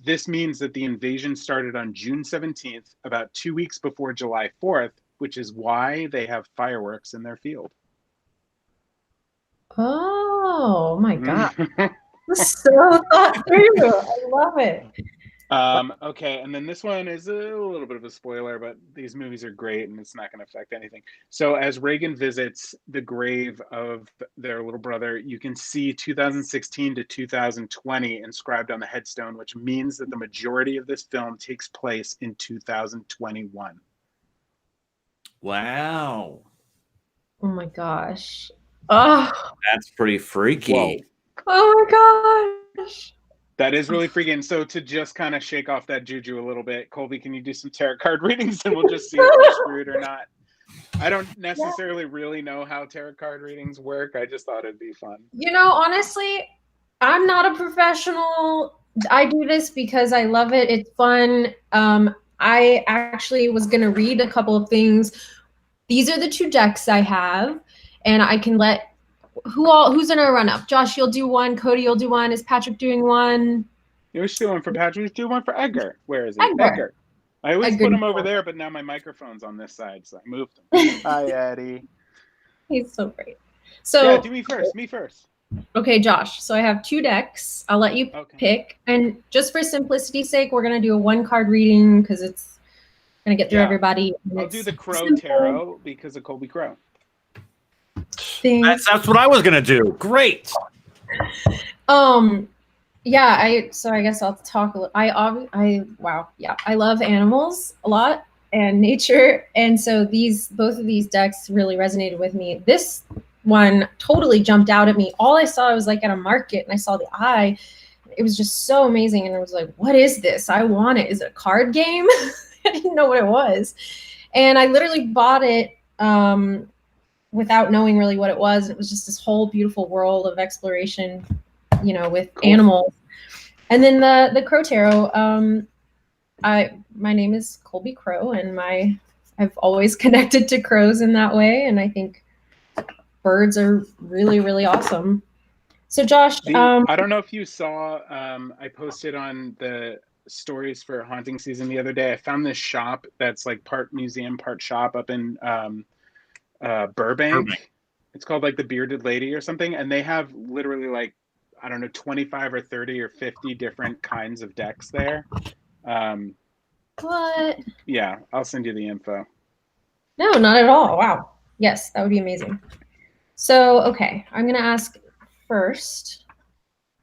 This means that the invasion started on June 17th, about 2 weeks before July 4th, which is why they have fireworks in their field. Oh my God. So thought through. I love it. Okay, and then this one is a little bit of a spoiler, but these movies are great and it's not going to affect anything. So as Reagan visits the grave of their little brother, you can see 2016 to 2020 inscribed on the headstone, which means that the majority of this film takes place in 2021. Wow. Oh my gosh. Oh, That's pretty freaky. Whoa. Oh my gosh. That is really freaking. So to just kind of shake off that juju a little bit, Colby, can you do some tarot card readings and we'll just see if we're screwed or not? I don't necessarily really know how tarot card readings work. I just thought it'd be fun. You know, honestly, I'm not a professional. I do this because I love it. It's fun. I actually was going to read a couple of things. These are the 2 decks I have, and I can let who's in a run up? Josh, you'll do one. Cody, you'll do one. Is Patrick doing one? You should do one for Patrick. You should do one for Edgar. Where is he? Edgar. I always Edgar. put him over there, but now my microphone's on this side, so I moved him. Hi, Eddie. He's so great. So yeah, do me first. Me first. Okay, Josh. So I have 2 decks. I'll let you pick. And just for simplicity's sake, we're going to do a 1-card reading because it's going to get through everybody. I'll do the Crow Tarot because of Colby Crow. That's what I was gonna do. Great. Yeah. I guess I'll talk a little. I love animals a lot and nature, and so both of these decks really resonated with me. This one totally jumped out at me. All I saw was like at a market, and I saw the eye. It was just so amazing, and I was like, "What is this? I want it. Is it a card game?" I didn't know what it was, and I literally bought it. Without knowing really what it was. It was just this whole beautiful world of exploration, you know, with animals. And then the Crow Tarot, my name is Colby Crow, and I've always connected to crows in that way, and I think birds are really, really awesome. So Josh, I don't know if you saw, I posted on the stories for haunting season the other day. I found this shop that's like part museum, part shop up in Burbank. It's called like the Bearded Lady or something, and they have literally like, I don't know, 25 or 30 or 50 different kinds of decks there. What? Yeah, I'll send you the info. No, not at all. Wow. Yes, that would be amazing. So, okay, I'm going to ask first,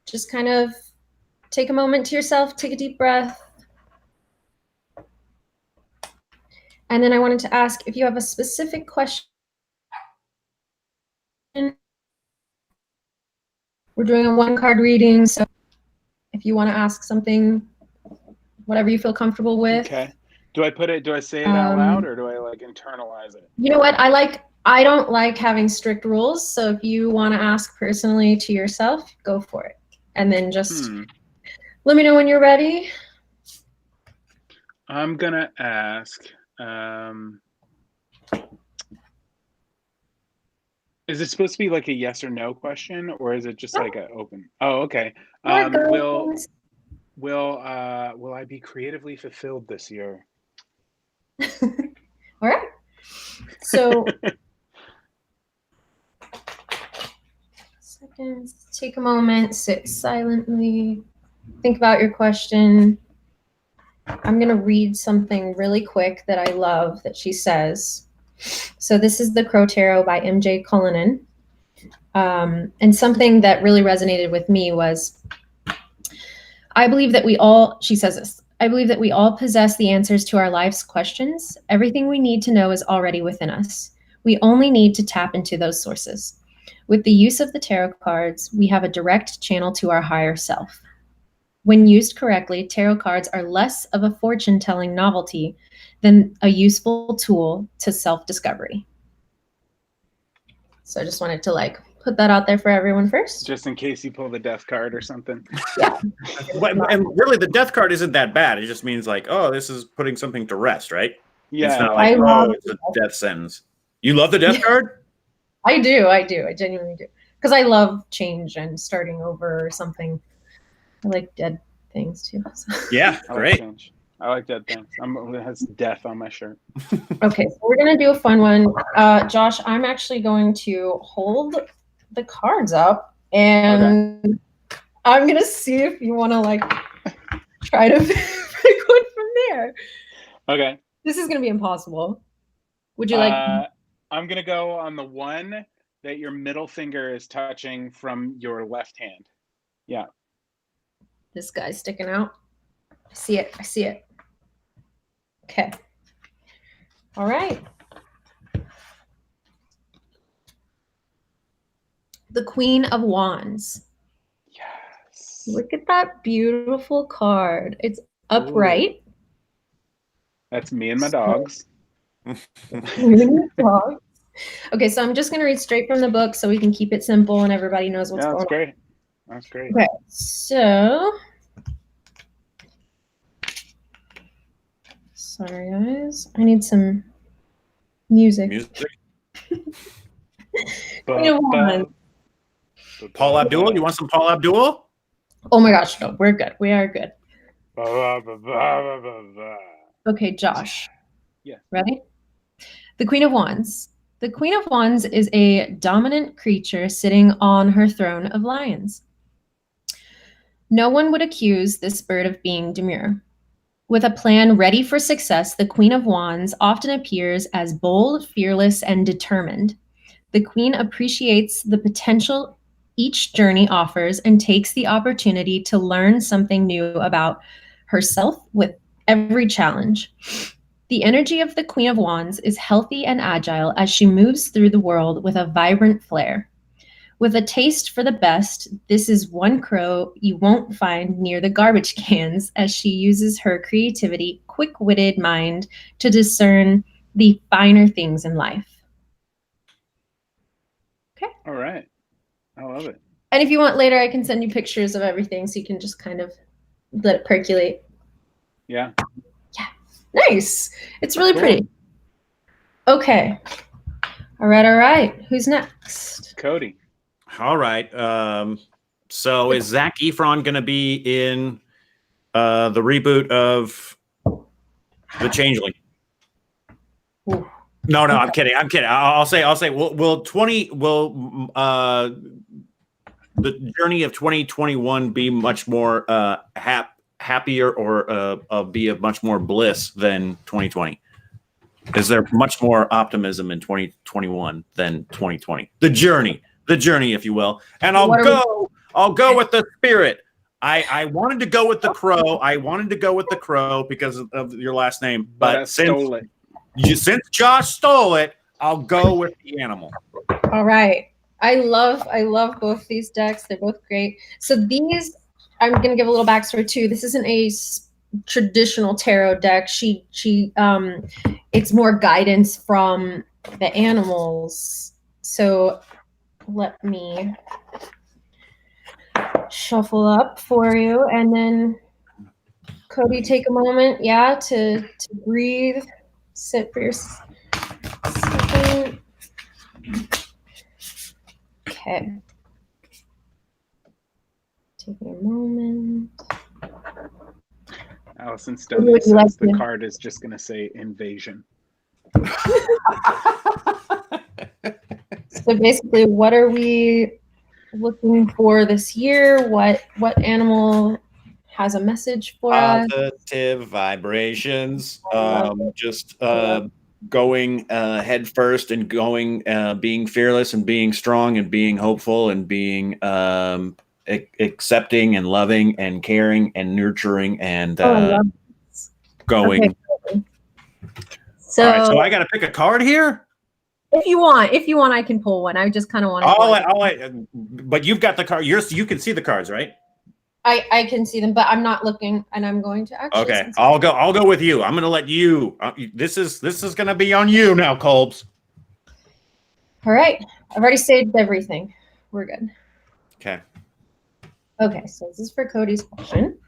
just kind of take a moment to yourself, take a deep breath. And then I wanted to ask if you have a specific question. We're doing a 1-card reading, so if you want to ask something, whatever you feel comfortable with. Okay. Do I say it out loud, or do I like internalize it? You know what? I don't like having strict rules, so if you want to ask personally to yourself, go for it. And then just let me know when you're ready. I'm gonna ask, is it supposed to be like a yes or no question, or is it just like an open? Oh, okay. Will I be creatively fulfilled this year? All right. So, seconds. Take a moment. Sit silently. Think about your question. I'm going to read something really quick that I love that she says. So this is the Crow Tarot by MJ Cullinan. And something that really resonated with me was, I believe that she says this, I believe that we all possess the answers to our life's questions. Everything we need to know is already within us. We only need to tap into those sources. With the use of the tarot cards, we have a direct channel to our higher self. When used correctly, tarot cards are less of a fortune-telling novelty than a useful tool to self-discovery. So I just wanted to like put that out there for everyone first. Just in case you pull the death card or something. Yeah. And really, the death card isn't that bad. It just means like, oh, this is putting something to rest, right? Yeah. It's not like, oh, it's a death sentence. You love the death card? I do. I genuinely do. Because I love change and starting over or something. I like dead things too. So. Yeah, great. I like dead things. It has death on my shirt. Okay, so we're gonna do a fun one. Josh, I'm actually going to hold the cards up and I'm gonna see if you want to like try to pick one from there. Okay. This is gonna be impossible. Would you like? I'm gonna go on the one that your middle finger is touching from your left hand. Yeah. This guy's sticking out. I see it. I see it. Okay. All right. The Queen of Wands. Yes. Look at that beautiful card. It's upright. Ooh. That's me and my dogs. Okay, so I'm just going to read straight from the book so we can keep it simple and everybody knows what's going on. That's great. That's great. Okay, so sorry guys, I need some music. Paul Abdul, you want some Paul Abdul? Oh my gosh, no, we're good. We are good. Okay, Josh. Yeah. Ready? The Queen of Wands. The Queen of Wands is a dominant creature sitting on her throne of lions. No one would accuse this bird of being demure. With a plan ready for success, the Queen of Wands often appears as bold, fearless, and determined. The Queen appreciates the potential each journey offers and takes the opportunity to learn something new about herself with every challenge. The energy of the Queen of Wands is healthy and agile as she moves through the world with a vibrant flair. With a taste for the best, this is one crow you won't find near the garbage cans as she uses her creativity, quick-witted mind to discern the finer things in life. Okay. All right. I love it. And if you want later, I can send you pictures of everything so you can just kind of let it percolate. Yeah. Yeah. Nice. It's really pretty. Okay. All right. Who's next? Cody. All right. So is Zac Efron going to be in the reboot of The Changeling? Ooh. No, I'm kidding. I'll say will the journey of 2021 be much more happier or be of much more bliss than 2020? Is there much more optimism in 2021 than 2020? The journey, if you will. And I'll go with the spirit. I wanted to go with the crow. Because of your last name, but since Josh stole it, I'll go with the animal. All right. I love both these decks. They're both great. So these, I'm going to give a little backstory too. This isn't a traditional tarot deck. It's more guidance from the animals. So let me shuffle up for you, and then Cody, take a moment, to breathe, sit for your second. Okay. Taking a moment. Allison Stone says the card is just going to say invasion. So basically, what are we looking for this year? What animal has a message for us? Positive vibrations. Going head first and going, being fearless and being strong and being hopeful and being accepting and loving and caring and nurturing and going. Okay. So, All right, so I got to pick a card here. if you want, I can pull one. I just kind of want to. But you've got the card. You can see the cards, right? I can see them, but I'm not looking, and I'm going to actually. Okay, I'll go with you. I'm going to let you. This is going to be on you now, Kolbs. All right, I've already saved everything. We're good. Okay. Okay, so this is for Cody's question.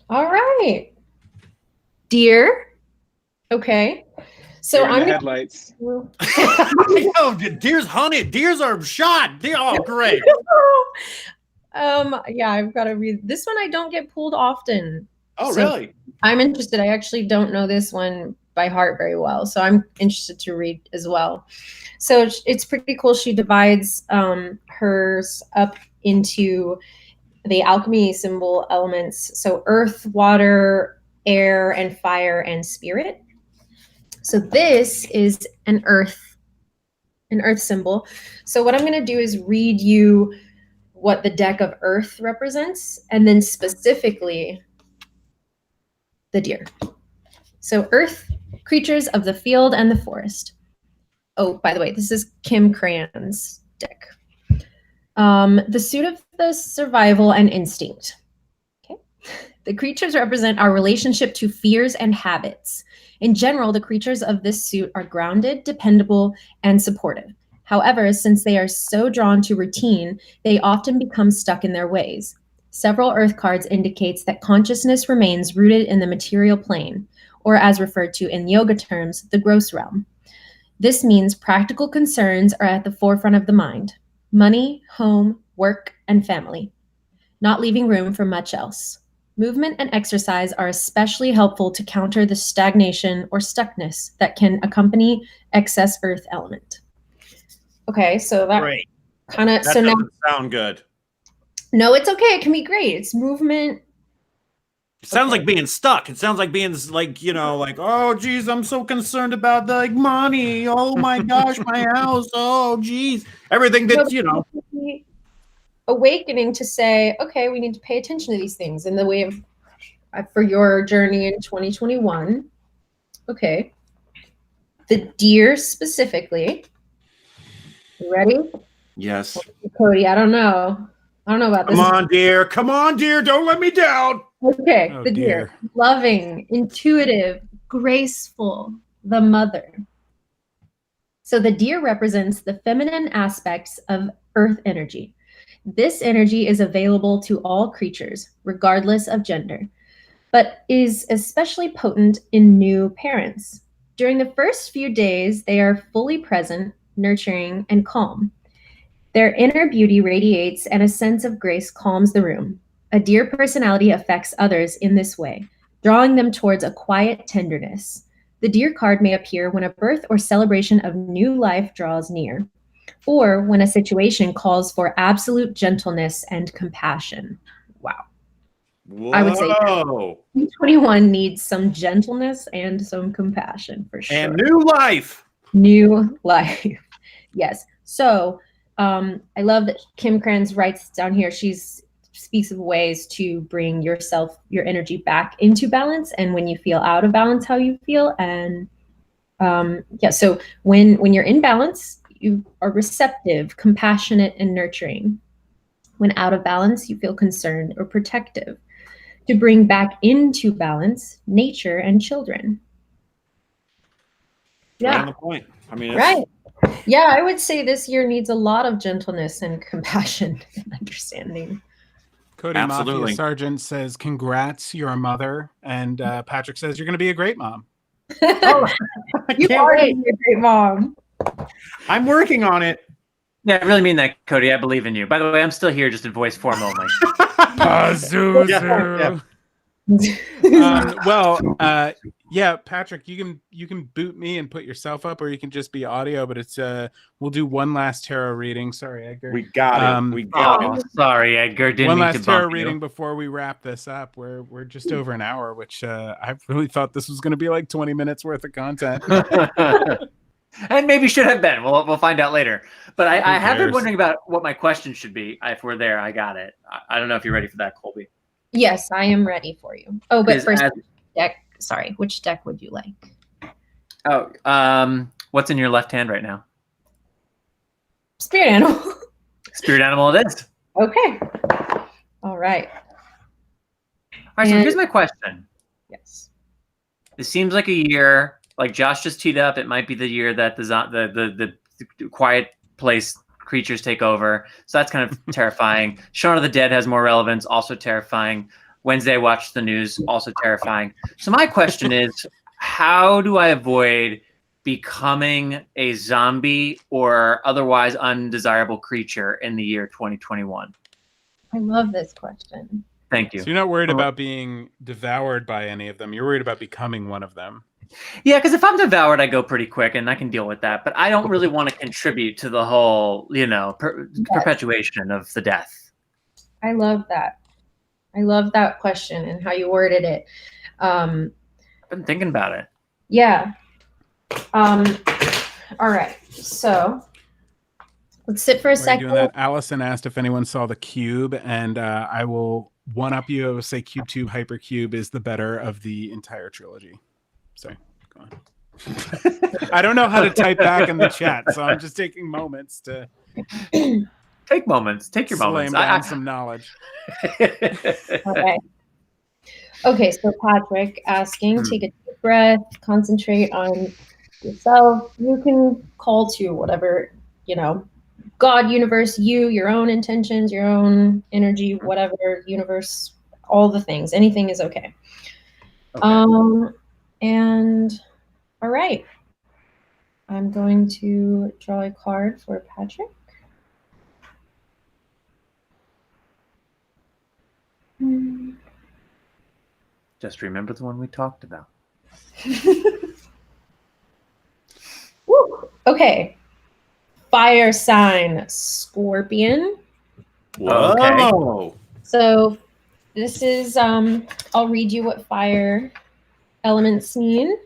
All right, dear. Okay, so Deer in I'm the gonna. headlights. Oh, deer's hunted. Deers are shot. Oh, great. Yeah, I've got to read this one. I don't get pulled often. Oh, So really? I'm interested. I actually don't know this one by heart very well, so I'm interested to read as well. So it's pretty cool. She divides hers up into the alchemy symbol elements. So earth, water, air, and fire, and spirit. So this is an earth symbol. So what I'm going to do is read you what the deck of earth represents, and then specifically the deer. So earth, creatures of the field and the forest. Oh, by the way, this is Kim Cran's deck. The suit of the survival and instinct. Okay. The creatures represent our relationship to fears and habits. In general, the creatures of this suit are grounded, dependable, and supportive. However, since they are so drawn to routine, they often become stuck in their ways. Several earth cards indicates that consciousness remains rooted in the material plane, or as referred to in yoga terms, the gross realm. This means practical concerns are at the forefront of the mind: money, home, work, and family, not leaving room for much else. Movement and exercise are especially helpful to counter the stagnation or stuckness that can accompany excess earth element. Okay, so that Great. kind of, That so now, doesn't sound good. no, it's okay. It can be great. It's movement. It sounds like being stuck. It sounds like being like, oh, geez, I'm so concerned about the money. Oh, my gosh, my house. Oh, geez. Everything that, Awakening to say, okay, we need to pay attention to these things in the way of, for your journey in 2021. Okay. The deer specifically. You ready? Yes. Cody, I don't know about this. Come on, dear. Don't let me down. Okay, Oh, the deer. Loving, intuitive, graceful, the mother. So the deer represents the feminine aspects of earth energy. This energy is available to all creatures, regardless of gender, but is especially potent in new parents. During the first few days, they are fully present, nurturing, and calm. Their inner beauty radiates, and a sense of grace calms the room. A deer personality affects others in this way, drawing them towards a quiet tenderness. The deer card may appear when a birth or celebration of new life draws near, or when a situation calls for absolute gentleness and compassion. Wow. Whoa. I would say 2021 needs some gentleness and some compassion for sure. And new life. New life. Yes. So I love that Kim Kranz writes down here, she speaks of ways to bring your energy back into balance, and when you feel out of balance, how you feel. And so when you're in balance, you are receptive, compassionate, and nurturing. When out of balance, you feel concerned or protective. To bring back into balance nature and children. Yeah. Right on the point. I mean, right. Yeah, I would say this year needs a lot of gentleness and compassion and understanding. Cody Mafia Sergeant says, "Congrats, you're a mother," and Patrick says, "You're going to be a great mom." Oh, you are a great mom. I'm working on it. Yeah, I really mean that, Cody. I believe in you. By the way, I'm still here just in voice form only. Pazuzu. Yeah, Patrick, you can boot me and put yourself up, or you can just be audio. But it's we'll do one last tarot reading. Sorry, Edgar. We got it. We got it. Sorry, Edgar. Didn't one mean last to tarot bump reading you. before we wrap this up. We're just over an hour, which I really thought this was going to be like 20 minutes worth of content. And maybe should have been. We'll find out later. But I have been cares? wondering about what my question should be. If we're there, I got it. I don't know if you're ready for that, Colby. Yes, I am ready for you. Oh, but 'Cause first, as- deck. Sorry, which deck would you like? What's in your left hand right now? Spirit animal. Spirit animal it is. Okay. All right. All right, so And- here's my question. Yes. It seems like a year, like Josh just teed up, it might be the year that the quiet place creatures take over. So that's kind of terrifying. Shaun of the Dead has more relevance, also terrifying. Wednesday I watched the news, also terrifying. So my question is, how do I avoid becoming a zombie or otherwise undesirable creature in the year 2021? I love this question. Thank you. So you're not worried about being devoured by any of them. You're worried about becoming one of them. Yeah, because if I'm devoured, I go pretty quick, and I can deal with that. But I don't really want to contribute to the whole, perpetuation of the death. I love that. I love that question and how you worded it. I've been thinking about it. Yeah. All right. So let's sit for a While you're second. doing that, Allison asked if anyone saw the cube, and I will one up you. I will say Cube Tube Hypercube is the better of the entire trilogy. Sorry, go on. I don't know how to type back in the chat, so I'm just taking moments to Take moments. Take your slam moments. down some knowledge. Okay. Okay, so Patrick asking, take a deep breath, concentrate on yourself. You can call to whatever, God, universe, your own intentions, your own energy, whatever, universe, all the things. Anything is okay. And all right. I'm going to draw a card for Patrick. Just remember the one we talked about. Woo. Okay. Fire sign, Scorpion. Whoa. So this is I'll read you what fire elements mean.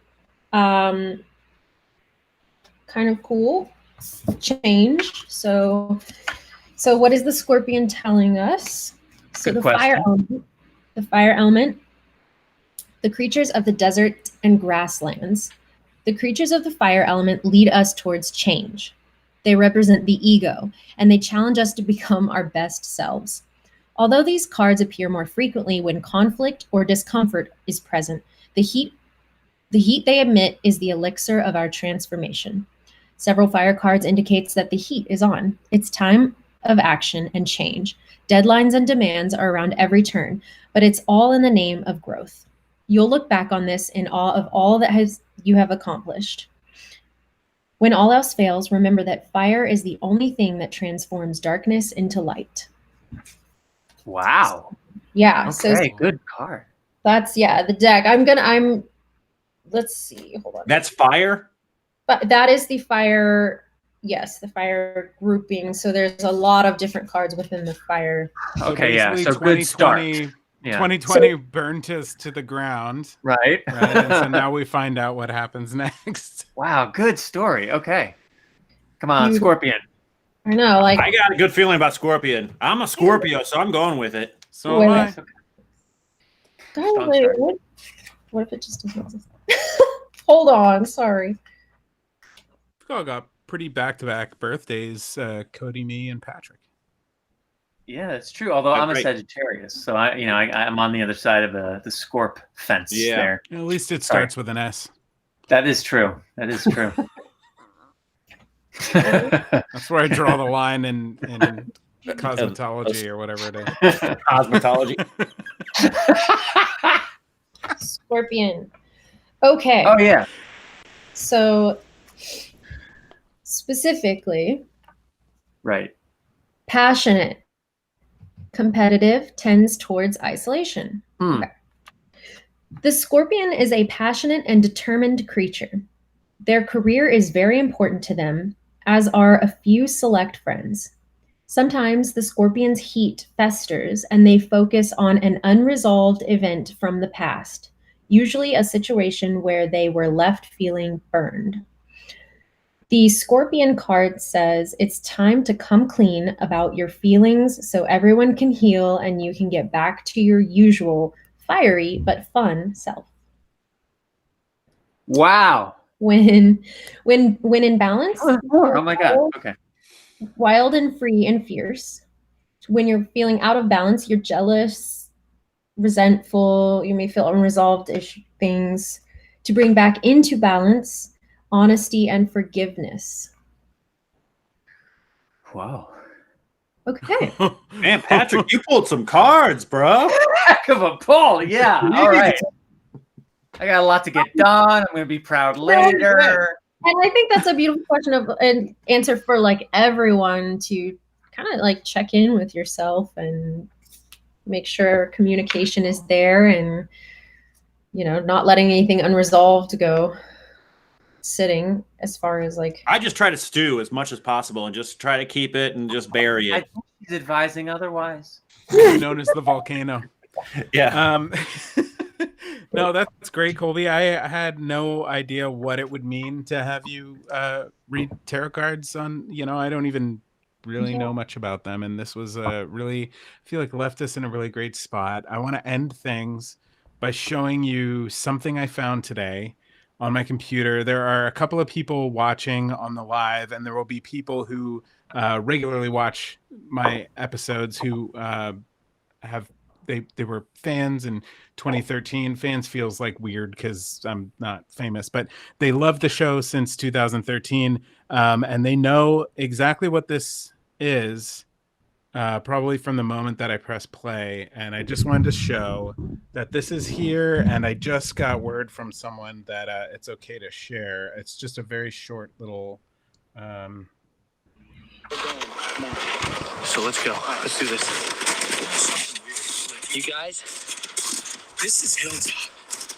Kind of cool. Change. So what is the Scorpion telling us? So Good the fire element, the creatures of the desert and grasslands. The creatures of the fire element lead us towards change. They represent the ego, and they challenge us to become our best selves. Although these cards appear more frequently when conflict or discomfort is present, the heat they emit is the elixir of our transformation. Several fire cards indicates that the heat is on. It's time of action and change. Deadlines and demands are around every turn, but it's all in the name of growth. You'll look back on this in awe of all that you have accomplished. When all else fails, remember that fire is the only thing that transforms darkness into light. Wow. Yeah. Okay, So good card. that's the deck. Let's see. Hold on. That's fire? But that is the fire. Yes, the fire grouping. So there's a lot of different cards within the fire. Okay, yeah. basically So good start. 2020 burned us to the ground. Right. Right? And so now we find out what happens next. Wow, good story. Okay. Come on, You- Scorpion. I know, like I got a good feeling about Scorpion. I'm a Scorpio, so I'm going with it. So am I. God, Strong wait, start. what if it just doesn't exist? Hold on, sorry. We all got pretty back-to-back birthdays, Cody, me, and Patrick. Yeah, that's true. Although I'm a Great. Sagittarius, so I'm on the other side of the Scorp fence Yeah. there. At least it starts with an S. That is true. That is true. That's where I draw the line in cosmetology or whatever it is. Cosmetology. Scorpion. Okay. Oh yeah. So specifically, Right. passionate, competitive tends towards isolation. Hmm. The Scorpion is a passionate and determined creature. Their career is very important to them, as are a few select friends. Sometimes the Scorpion's heat festers and they focus on an unresolved event from the past, usually a situation where they were left feeling burned. The Scorpion card says it's time to come clean about your feelings so everyone can heal and you can get back to your usual fiery but fun self. Wow. When in balance, Oh my God. Okay. wild and free and fierce. When you're feeling out of balance, you're jealous, resentful, you may feel unresolved things. To bring back into balance, honesty and forgiveness. Wow. Okay. Man, Patrick, you pulled some cards, bro. Heck of a pull. Yeah. All right. I got a lot to get done. I'm going to be proud later. And I think that's a beautiful question of an answer for like everyone to kind of like check in with yourself and make sure communication is there and, you know, not letting anything unresolved go sitting as far as like. I just try to stew as much as possible and just try to keep it and just bury I it. think he's advising otherwise. Known as the volcano. Yeah. No, that's great, Colby. I had no idea what it would mean to have you read tarot cards on, you know, I don't even really know much about them. And this was really, I feel like left us in a really great spot. I want to end things by showing you something I found today on my computer. There are a couple of people watching on the live, and there will be people who regularly watch my episodes who they were fans in 2013. Fans feels like weird because I'm not famous, but they love the show since 2013, and they know exactly what this is, probably from the moment that I press play. And I just wanted to show that this is here, and I just got word from someone that it's okay to share. It's just a very short little So let's go. Let's do this. You guys, this is Hilltop.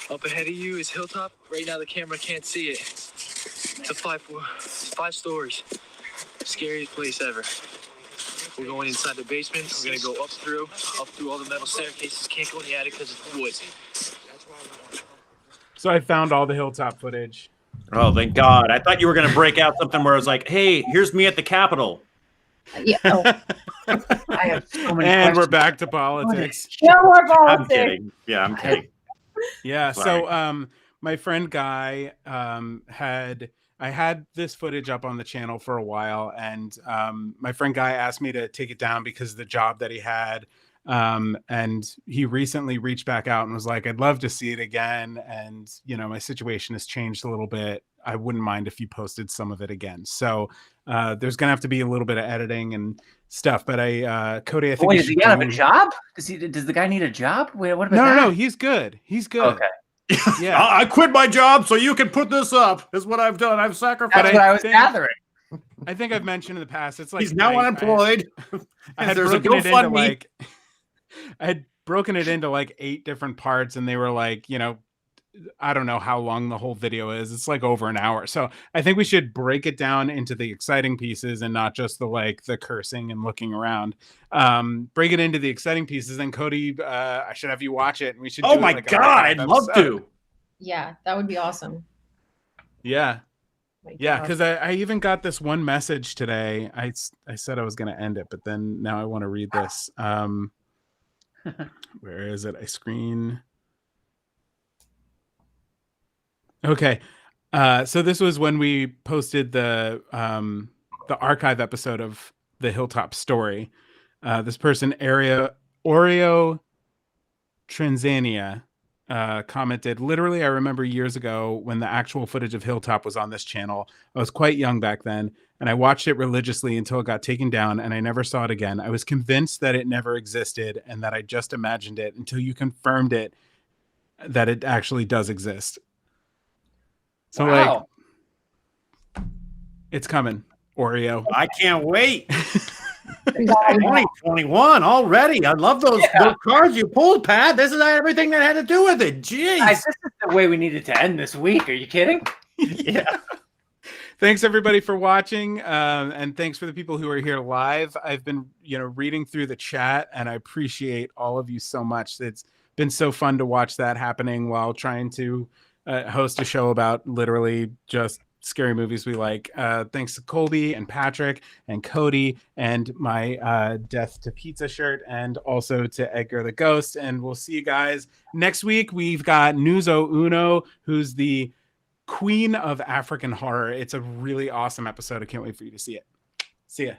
Up ahead of you is Hilltop. Right now the camera can't see it. It's a five stories. Scariest place ever. We're going inside the basement. We're gonna go up through all the metal staircases. Can't go in the attic because it's wood. So I found all the Hilltop footage. Oh, thank God. I thought you were going to break out something where it's like, hey, here's me at the Capitol. Yeah. Oh. I have so many And questions. we're back to politics. No more I'm politics. kidding. Yeah, I'm kidding. Yeah. Sorry. So my friend Guy I had this footage up on the channel for a while, and my friend Guy asked me to take it down because of the job that he had. And he recently reached back out and was like, I'd love to see it again. And, you know, my situation has changed a little bit. I wouldn't mind if you posted some of it again. So there's going to have to be a little bit of editing and stuff. But Cody, I think. Wait, does he have a job? Does the guy need a job? Wait, what about that? No, he's good. He's good. Okay. Yeah. I quit my job so you can put this up, is what I've done. I've sacrificed. That's what I was gathering. I think I've mentioned in the past. It's like he's now unemployed. I had broken it into like 8 different parts, and they were like, you know, I don't know how long the whole video is. It's like over an hour. So I think we should break it down into the exciting pieces and not just the cursing and looking around. Break it into the exciting pieces. And Cody, I should have you watch it, and we should. Oh my God, I'd love to. Yeah, that would be awesome. Yeah. My Yeah, God. because I even got this one message today. I said I was going to end it, but then now I want to read this. Where is it? I screen. Okay. So this was when we posted the archive episode of the Hilltop story. This person, Oreo Transania, commented, literally, I remember years ago when the actual footage of Hilltop was on this channel. I was quite young back then, and I watched it religiously until it got taken down, and I never saw it again. I was convinced that it never existed and that I just imagined it until you confirmed it, that it actually does exist. So, Wow. like, it's coming, Oreo. I can't wait. 2021 already. I love those cards you pulled, Pat. This is everything that had to do with it. Jeez. Guys, this is the way we needed to end this week. Are you kidding? Yeah. Thanks everybody for watching, and thanks for the people who are here live. I've been, reading through the chat, and I appreciate all of you so much. It's been so fun to watch that happening while trying to host a show about literally just scary movies we like. Thanks to Colby and Patrick and Cody and my Death to Pizza shirt, and also to Edgar the Ghost. And we'll see you guys next week. We've got Nuzo Uno, who's the queen of African horror. It's a really awesome episode. I can't wait for you to see it. See ya.